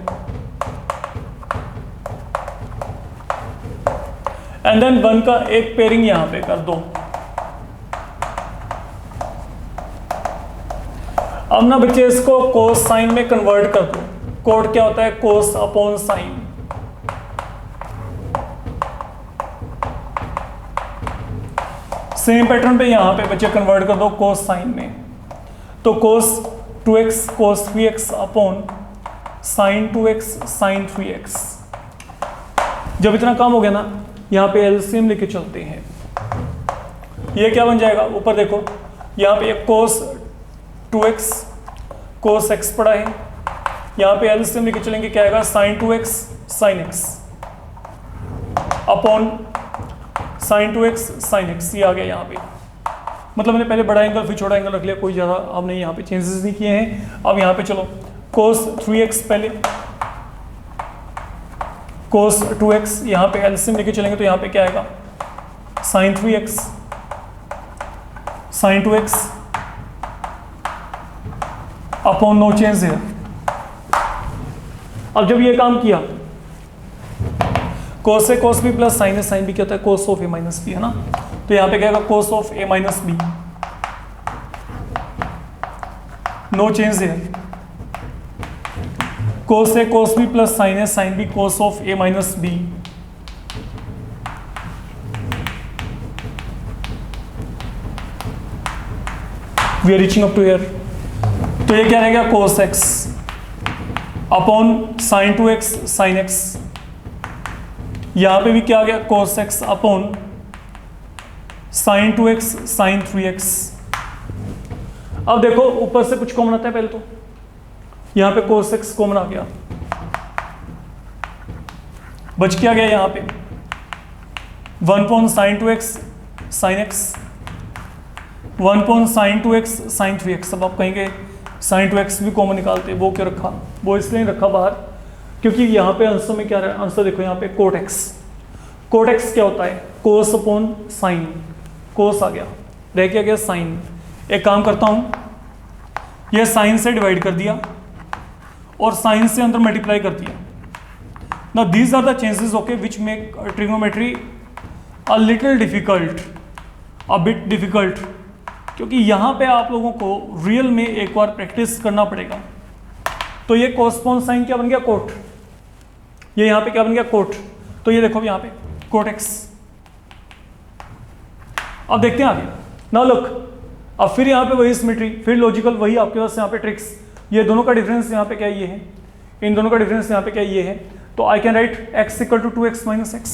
एंड देन 1 का एक पेयरिंग यहाँ पे कर दो। अब ना बच्चे इसको कोस साइन में कन्वर्ट कर दो। कोट क्या होता है कोस अपॉन साइन। सेम पैटर्न पे यहां पे बच्चे कन्वर्ट कर दो कोस साइन में, तो cos 2x cos 3x upon sine 2x sine 3x। जब इतना काम हो गया ना, यहां पे एलसीएम लेके चलते हैं। ये क्या बन जाएगा, ऊपर देखो यहां पे कोस 2x कोस x पड़ा है, यहाँ पे एलसीएम लेके चलेंगे क्या आएगा sine 2x sine x upon sine 2x sine x। ये आ गया यहाँ पे, मतलब मैंने पहले बड़ा एंगल फिर छोटा एंगल रख लिया, कोई ज़्यादा हमने यहाँ पे चेंजेस नहीं किए हैं। अब यहाँ पे चलो कोस 3x पहले कोस 2x, यहाँ पे एलसीएम लेके चलेंगे तो यहाँ पे क्या आएगा sine 3x sine 2x upon no change है। अब जब ये काम किया कोस ए कोस बी प्लस साइन ए साइन बी क्या होता है cos of A minus B, है ना। तो यहाँ पे क्या आएगा cos of A minus B, no change है। Cos A cos B plus sine A sine B cos of A minus B. We are reaching up to here. तो ये क्या रहेगा cos x upon sine 2x sine x। यहां पे भी क्या आ गया cos x upon sine 2x sine 3x। अब देखो ऊपर से कुछ कॉमन आता है पहले तो, यहां पे कोस x कॉमन आ गया, बच क्या गया यहां पे 1 upon sine 2x sine x 1 upon sine 2x sine 3x। अब आप कहेंगे साइन 2x भी कॉमन निकालते, वो क्यों रखा, वो इसलिए नहीं रखा बाहर क्योंकि यहाँ पे आंसर में क्या रहा, आंसर देखो यहाँ पे कोट एक्स। कोट एक्स क्या होता है कोस अपॉन साइन, कोस आ गया रह क्या गया साइन। एक काम करता हूँ, ये साइन से डिवाइड कर दिया और साइन से अंदर मल्टीप्लाई कर दिया। Now these are the changes okay which make trigonometry a little difficult, a bit difficult, क्योंकि यहाँ पे आप लोगों को रियल में एक बार प्रैक्टिस करना पड़ेगा। तो ये कोसपोन साइन क्या बन गया कोट, ये यहाँ पे क्या बन गया कोट। तो ये देखो यहाँ पे कोट एक्स। अब देखते हैं आगे। नाउ लुक, अब फिर यहाँ पे वही सिमेट्री, फिर लॉजिकल वही आपके पास यहाँ पे ट्रिक्स। ये दोनों का डिफरेंस यहाँ पे क्या ये है, इन दोनों का डिफरेंस यहाँ पे क्या ये है। तो I can write x equal to 2x minus x.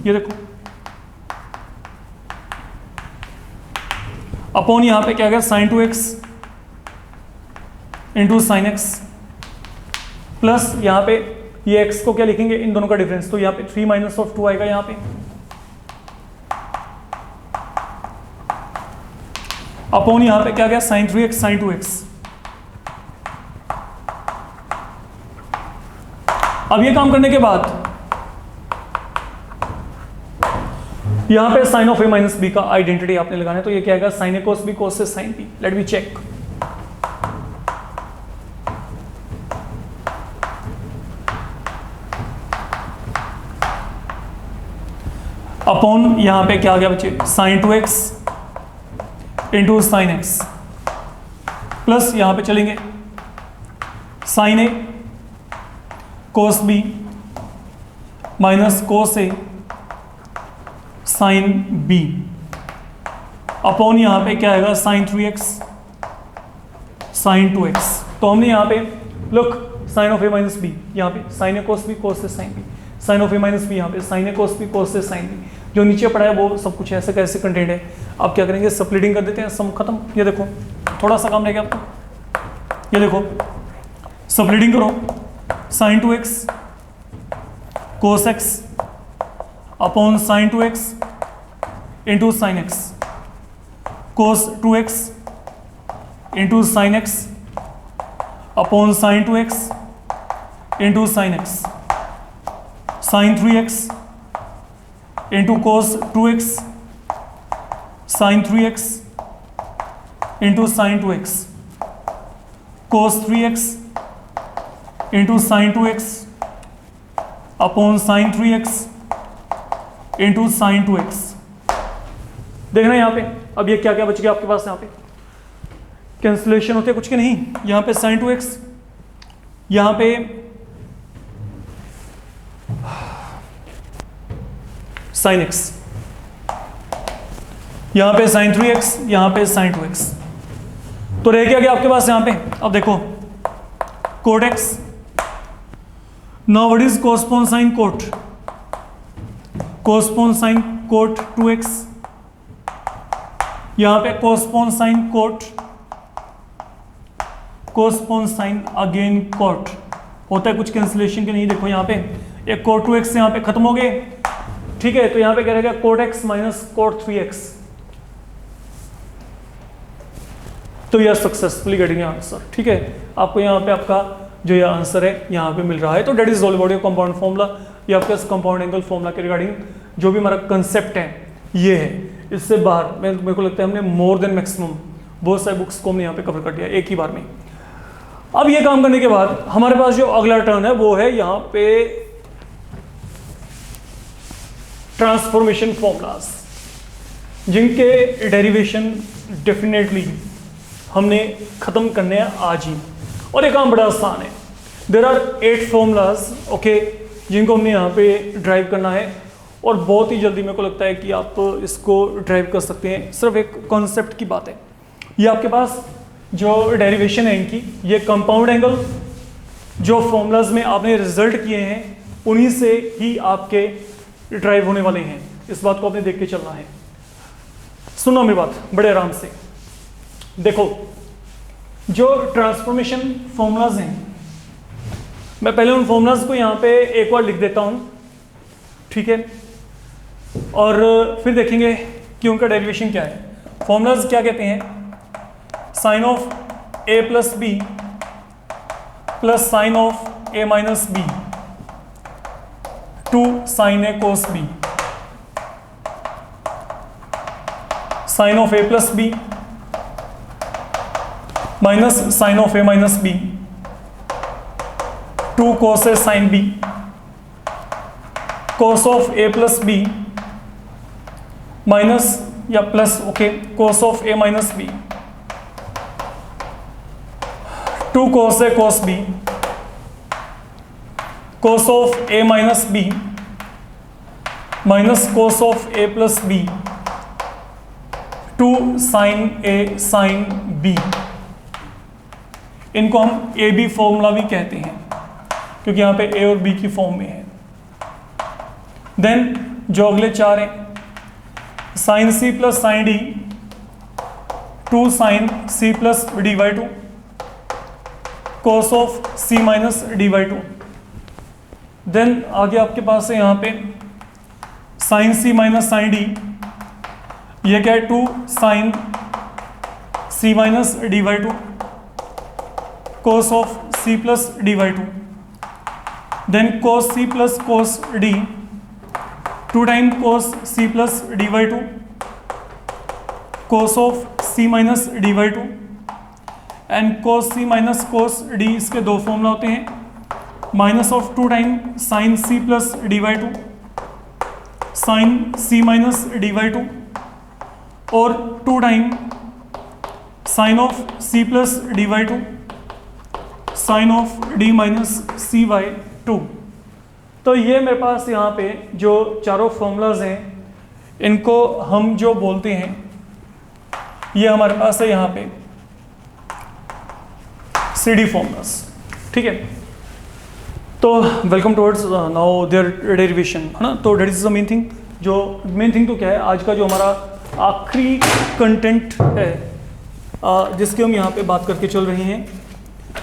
ये देखो अपॉन यहाँ पे क्या गया sine 2x into sine x plus यहाँ पे ये x को क्या लिखेंगे इन दोनों का डिफरेंस। तो यहाँ पे 3 माइनस ऑफ 2 आएगा यहाँ पे अपॉन यहाँ पे क्या गया साइन 3x साइन 2x। अब ये काम करने के बाद यहां पे sine of A minus b का आइडेंटिटी आपने लगाना है। तो ये क्या आएगा साइन ए कोस बी कोस से sine b. Let me check. Upon यहां पे क्या आ गया बच्चे sine 2x into sine x plus यहां पे चलेंगे साइन ए कोस बी माइनस कोस ए साइन बी अपॉन यहाँ पे क्या आएगा साइन 3x साइन 2x। तो हमने यहाँ पे look sine of A minus B, यहाँ पे साइन ए कोस बी कोस से sine b, sine of A minus B, यहाँ पे साइन ए कोस बी कोस से साइन बी। जो नीचे पड़ा है वो सब कुछ ऐसे कैसे कंटेंट है। अब क्या करेंगे, स्प्लिटिंग कर देते हैं, सम खत्म। ये देखो थोड़ा सा काम रहेगा आपको, ये देखो स्प्लिटिंग करो, sine 2x cos x upon sine 2x into sine x cos 2x into sine x upon sine 2x into sine x sine 3x into cos 2x sine 3x into sine 2x cos 3x into sine 2x upon sine 3x into sine 2x। देखना यहाँ पे अब ये क्या क्या बच गया आपके पास, यहाँ पे कैंसिलेशन होते कुछ के नहीं। यहाँ पे साइन 2x, यहाँ पे साइन x, यहाँ पे साइन 3x, यहाँ पे साइन 2x। तो रह क्या गया आपके पास यहाँ पे, अब देखो cot x। Now what is cos upon sine cot, cos upon sine cot 2x, यहाँ पे cos upon sine cot, cos upon sine again cot. होता है कुछ कैंसिलेशन के नहीं। देखो यहाँ पे एक कोट 2x से यहाँ पे खत्म हो गए, ठीक है। तो यहाँ पे क्या रहेगा coat x minus cot 3x। तो यह सक्सेसफुली गेटिंग आंसर, ठीक है। आपको यहाँ पे आपका जो यह आंसर है यहाँ पे मिल रहा है। तो that is all about your compound formula. ये आपका कंपाउंड एंगल फॉर्मूला के रिगार्डिंग जो भी हमारा कंसेप्ट है ये है। इससे बाहर मेरे को लगता है हमने मोर देन मैक्सिमम बहुत सारे बुक्स को हमने यहाँ पे कवर कर दिया एक ही बार में। अब ये काम करने के बाद हमारे पास जो अगला टर्न है वो है यहाँ पे ट्रांसफॉर्मेशन फॉर्मूलाज, जिनके डेरिवेशन डेफिनेटली हमने खत्म करने हैं आज ही। और ये काम बड़ा आसान है। देयर आर 8 फॉर्मूलाज, ओके, जिनको हमने यहाँ पे ड्राइव करना है और बहुत ही जल्दी मेरे को लगता है कि आप इसको ड्राइव कर सकते हैं। सिर्फ एक कॉन्सेप्ट की बात है। ये आपके पास जो डेरिवेशन है इनकी, ये कंपाउंड एंगल जो फॉर्मूलाज में आपने रिजल्ट किए हैं उन्हीं से ही आपके ड्राइव होने वाले हैं। इस बात को आपने देख के चलना है। सुनो मेरी बात बड़े आराम से। देखो जो ट्रांसफॉर्मेशन फॉर्मूलाज हैं, मैं पहले उन फॉर्मूलाज को यहाँ पे एक बार लिख देता हूँ, ठीक है, और फिर देखेंगे कि उनका डेरिवेशन क्या है। फॉर्मूलाज क्या कहते हैं, sine of A plus B plus sine of A minus B two sine A cos B, sine of A plus B minus sine of A minus B two cos A sine B, cos of A plus B minus या plus, okay, cos of A minus B two cos A cos B, cos of A minus B minus cos of A plus B two sine A sine B. इनको हम A B formula भी कहते हैं क्योंकि यहाँ पे ए और B की फॉर्म में है। देन जो अगले 4 हैं, sine c plus sine d two sine c plus D by two, cos of c minus d by two. Then आगे आपके पास है यहाँ पे sine c minus sine d, ये क्या है, two sine c minus d by two, cos of c plus D by two. Then cos c plus cos d, two time cos c plus D by two, cos of c minus d by two. And cos C minus cos d, इसके 2 formula होते हैं, minus of 2 time sine c plus D by two, sine c minus d by two, और 2 time sine of c plus D by two, sine of d minus c by 2। तो ये मेरे पास यहाँ पे जो चारों फॉर्मूलाज हैं इनको हम जो बोलते हैं, ये हमारे पास है यहाँ पे CD फॉर्मूलाज, ठीक है। तो welcome towards now their derivation, है ना। तो that is the main thing. जो मेन थिंग तो क्या है, आज का जो हमारा आखिरी कंटेंट है जिसकी हम यहाँ पे बात करके चल रहे हैं,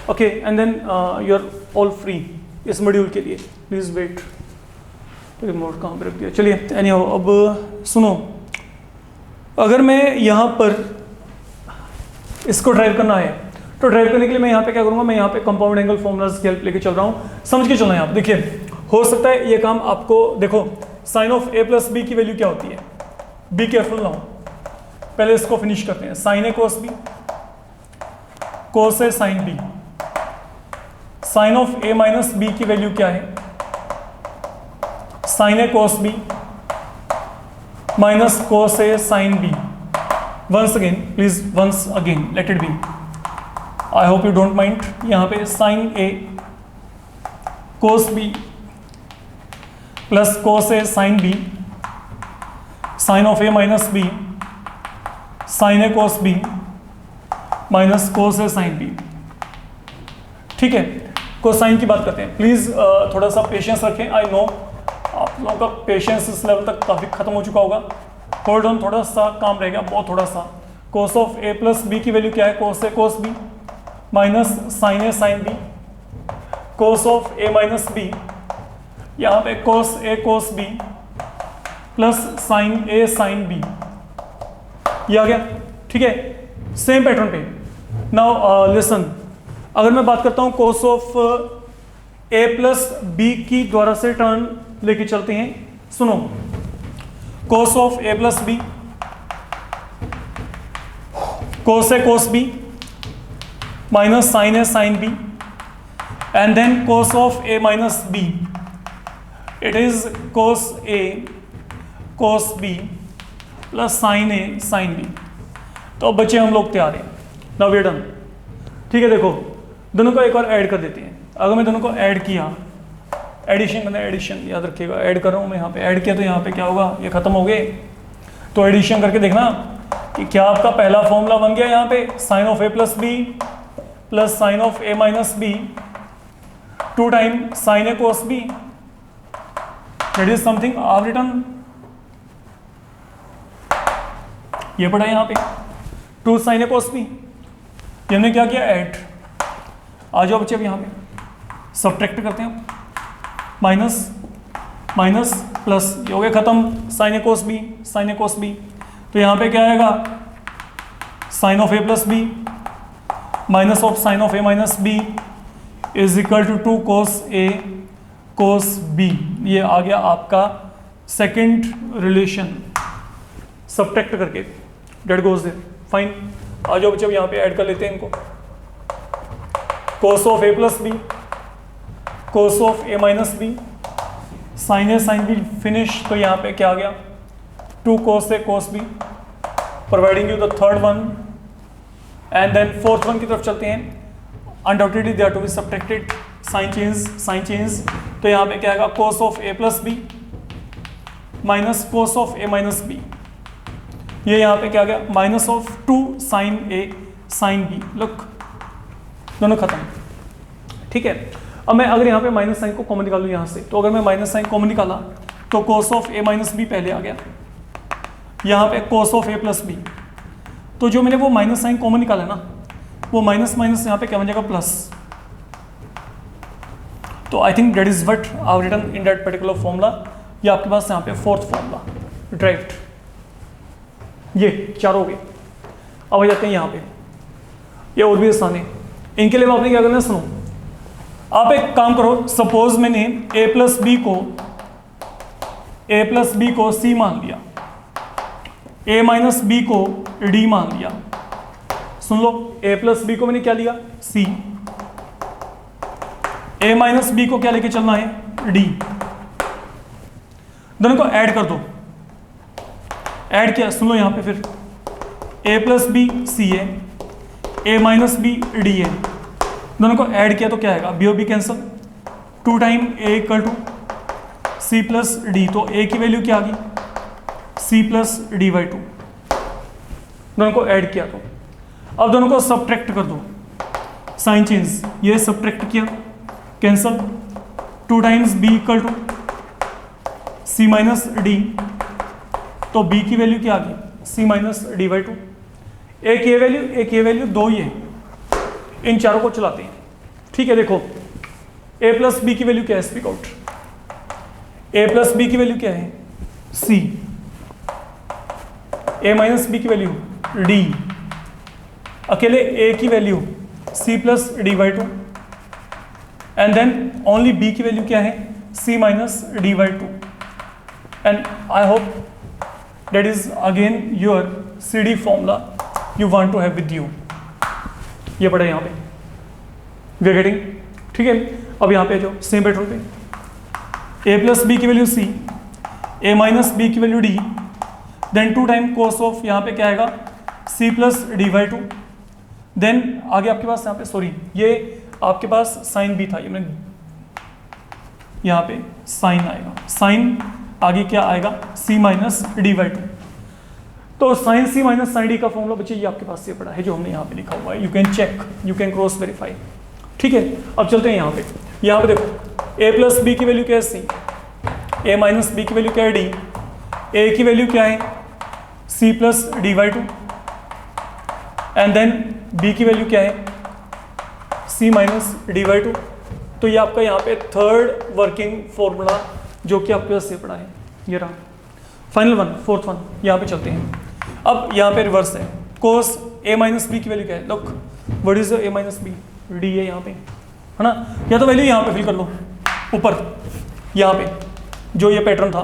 okay. And then you are all free इस मॉड्यूल के लिए। प्लीज़ वेट, रिमोट कहाँ पे रख दिया, चलिए। एनीहाउ, अब सुनो, अगर मैं यहाँ पर इसको ड्राइव करना है तो ड्राइव करने के लिए मैं यहाँ पे क्या करूँगा, मैं यहाँ पे कंपाउंड एंगल फॉर्मूलाज की हेल्प लेके चल रहा हूँ। समझ के चलना है आप। देखिए, हो सकता है ये काम आपको, देखो sine of a plus B की वैल्यू क्या होती है, बी केयरफुल ना हो, पहले इसको फिनिश करते हैं। Sine A cos B, cos A sine b. Sine of a minus B की वैल्यू क्या है, sine A cos B minus cos A sine b. Once again, please once again, let it be, I hope you don't mind. यहाँ पे sine A cos B plus cos A sine b, sine of A minus B, sine A cos B minus cos A sine b, ठीक है। Cosine की बात करते हैं। Please थोड़ा सा पेशेंस रखें। आई नो आप लोगों का पेशेंस इस लेवल तक काफ़ी खत्म हो चुका होगा। होल्ड ऑन, थोड़ा सा काम रह गया, बहुत थोड़ा सा। Cos of A plus B की वैल्यू क्या है, cos A cos B minus sine A sine B. Cos of A minus B, यहाँ पे कोस ए कोस बी प्लस साइन ए साइन बी, ये आ गया, ठीक है। सेम पैटर्न पे नाउ लिसन, अगर मैं बात करता हूँ cos of A plus B की द्वारा से टर्न लेके चलते हैं। सुनो, cos of A plus b, cos A cos B minus sine A sine b, and then cos of A minus b, it is cos A cos B plus sine A sine b. तो अब बच्चे हम लोग तैयार हैं, now we are done, ठीक है। देखो, दोनों को एक बार ऐड कर देते हैं। अगर मैं दोनों को ऐड किया, एडिशन करना है, एडिशन याद रखिएगा, ऐड कर रहा हूँ मैं यहाँ पे, ऐड किया तो यहाँ पे क्या होगा, ये खत्म हो गए। तो एडिशन करके देखना कि क्या आपका पहला फॉर्मूला बन गया यहाँ पे, sine of A plus B plus sine of A minus b 2 time sine A cos b, that is something I have written, ये पढ़ा यहाँ पे 2 साइन ए कोस बी। ये हमने क्या किया, ऐड। आ जाओ बच्चे, अब यहाँ पे सब्ट्रैक्ट करते हैं, माइनस माइनस प्लस, ये हो गया खत्म, साइन ए कोस बी साइन ए कोस बी। तो यहाँ पे क्या आएगा, sine of A plus B minus of sine of A minus b is equal to 2 cos A cos b. ये आ गया आपका सेकंड रिलेशन, सब्ट्रैक्ट करके, डेट गोज देयर, फाइन। आ जाओ बच्चे, यहाँ पे ऐड कर लेते हैं इनको, cos of A plus b, cos of A minus B, sine A sine B, finish. तो यहाँ पे क्या आ गया, 2 cos A cos B, providing you the third one. And then fourth one की तरफ चलते हैं। Undoubtedly they are to be subtracted, sign change. तो यहाँ पे क्या आएगा, cos of A plus B minus cos of A minus B, ये यहाँ पे क्या गया, minus of 2 sine A sine B. Look, दोनों खत्म, ठीक है। अब मैं अगर यहाँ पे माइनस साइन को कॉमन निकालूँ यहाँ से, तो अगर मैं माइनस साइन कॉमन निकाला तो cos of A minus b पहले आ गया, यहाँ पे cos of A plus b. तो जो मैंने वो माइनस साइन कॉमन निकाला ना, वो माइनस माइनस यहाँ पे क्या बन जाएगा, प्लस। तो I think that is what I have written in that particular formula. ये आपके पास यहाँ पे फोर्थ फॉर्मूला, राइट। ये चारों हो गए। अब आ जाते हैं यहाँ पे, ये और भी आसान है। इनके लिए आपने क्या करना है, सुनो, आप एक काम करो। सपोज मैंने a प्लस बी को c मान लिया, a माइनस बी को d मान लिया। सुन लो, a प्लस बी को मैंने क्या लिया, c, a माइनस बी को क्या लेके चलना है, d। दोनों को ऐड कर दो, ऐड किया, सुन लो यहाँ पे फिर a प्लस बी सी है, a माइनस बी डी है। दोनों को ऐड किया तो क्या आएगा, b o b cancel, 2 time a equal to c plus d, तो ए की वैल्यू क्या आ गई, सी प्लस डी बाई 2, दोनों को ऐड किया, तो अब दोनों को सब्ट्रैक्ट कर दो, साइन चेंज, ये सब्ट्रैक्ट किया, cancel, 2 times b equal to c minus d, तो बी की वैल्यू क्या आ गई, सी माइनस डी बाई 2, एक ये वैल्यू, दो ये, इन चारों को चलाते हैं, ठीक है। देखो a प्लस बी की वैल्यू क्या है, speak out, a plus B की वैल्यू क्या है, c, a माइनस बी की वैल्यू d, अकेले a की value c plus D by 2, and then only b की वैल्यू क्या है, c minus d by 2, and I hope that is again your CD formula you want to have with you, ये पड़ा यहाँ पे, we are getting, ठीक है। अब यहाँ पे जो सेम पेट्रोल पे a प्लस बी की value c, a minus B की value d, then 2 time cos of यहाँ पे क्या आएगा, c plus D by 2, then आगे आपके पास यहाँ पे, सॉरी ये आपके पास साइन b था, ये मैंने यहाँ पे साइन आएगा, साइन आगे क्या आएगा, c माइनस डी बाई 2, तो sign c minus sine D का फॉर्मूला बच्चे ये आपके पास ये पड़ा है, जो हमने यहाँ पे लिखा हुआ है, you can check, you can cross verify, ठीक है। अब चलते हैं यहाँ पे देखो a प्लस बी की वैल्यू क्या है, c, a माइनस बी की वैल्यू क्या है, d, a की वैल्यू क्या है, c plus D by 2, and then b की वैल्यू क्या है, c माइनस डी बाई 2, तो ये आपका यहाँ पे थर्ड वर्किंग फॉर्मूला जो कि आपके पास ये पड़ा है, ये रहा फाइनल वन, फोर्थ वन, यहाँ पे चलते हैं। अब यहाँ पे रिवर्स है, कोस a माइनस बी की वैल्यू क्या है, look what is a minus b, d है यहाँ पे, है ना, या तो वैल्यू यहाँ पे फिल कर लो ऊपर, यहाँ पे जो ये पैटर्न था,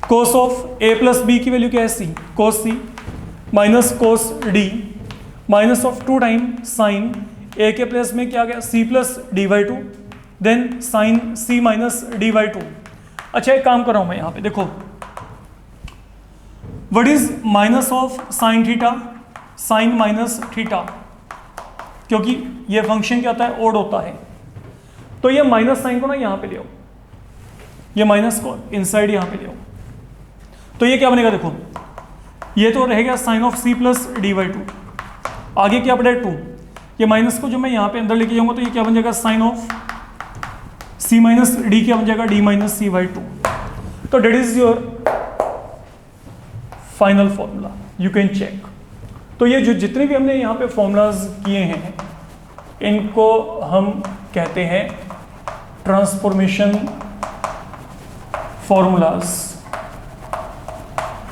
cos of a plus B की वैल्यू क्या है, c, cos c minus cos d minus of 2 time sine a के प्लेस में क्या गया, c plus D by 2, then sine c minus d by 2। अच्छा एक काम कर रहा हूँ मैं यहाँ पे, देखो what is minus of sine theta, sine minus theta, क्योंकि ये फंक्शन क्या होता है, ओड होता है, तो ये माइनस साइन को ना यहाँ पे ले आओ, ये माइनस को इनसाइड यहाँ पे ले आओ, तो ये क्या बनेगा, देखो ये तो रहेगा sine of c plus D by 2, आगे क्या पड़ेगा 2, ये माइनस को जो मैं यहाँ पे अंदर लेके जाऊंगा तो ये क्या बन जाएगा, sine of c minus d क्या बन जाएगा, d माइनस सी बाई 2, तो that is your final formula, you can check. तो ये जो जितने भी हमने यहाँ पे फॉर्मूलाज किए हैं इनको हम कहते हैं ट्रांसफॉर्मेशन फॉर्मूलाज।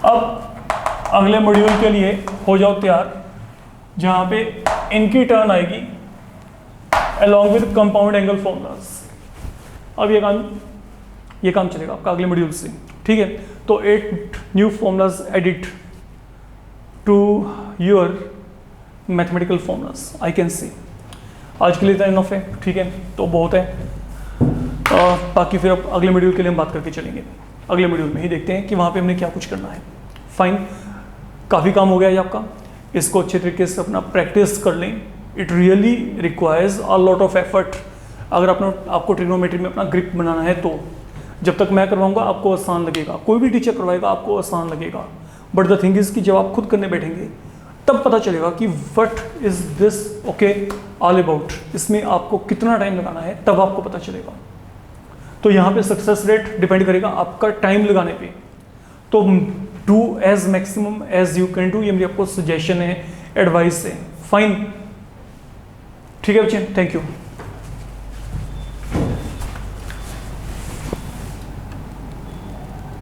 अब अगले मॉड्यूल के लिए हो जाओ तैयार, जहाँ पे इनकी टर्न आएगी along with compound angle formulas. अब ये काम चलेगा आपका अगले मॉड्यूल से, ठीक है। तो 8 new formulas added to your mathematical formulas I can say. आज के लिए इतना इनफ है, ठीक है, तो बहुत है। बाकी फिर अब अगले मॉड्यूल के लिए हम बात करके चलेंगे, अगले मॉड्यूल में ही देखते हैं कि वहाँ पे हमने क्या कुछ करना है। फाइन, काफ़ी काम हो गया है आपका, इसको अच्छे तरीके से अपना प्रैक्टिस कर लें। It really requires a lot of effort. अगर आपको ट्रिग्नोमेट्री में अपना ग्रिप बनाना है तो जब तक मैं करवाऊंगा आपको आसान लगेगा, कोई भी टीचर करवाएगा आपको आसान लगेगा, बट द थिंग इज़ कि जब आप खुद करने बैठेंगे तब पता चलेगा कि what is this okay all about, इसमें आपको कितना टाइम लगाना है तब आपको पता चलेगा। तो यहाँ पे सक्सेस रेट डिपेंड करेगा आपका टाइम लगाने पे। तो do as maximum as you can do, ये मेरी आपको सजेशन है, एडवाइस है। फाइन, ठीक है बच्चे, थैंक यू।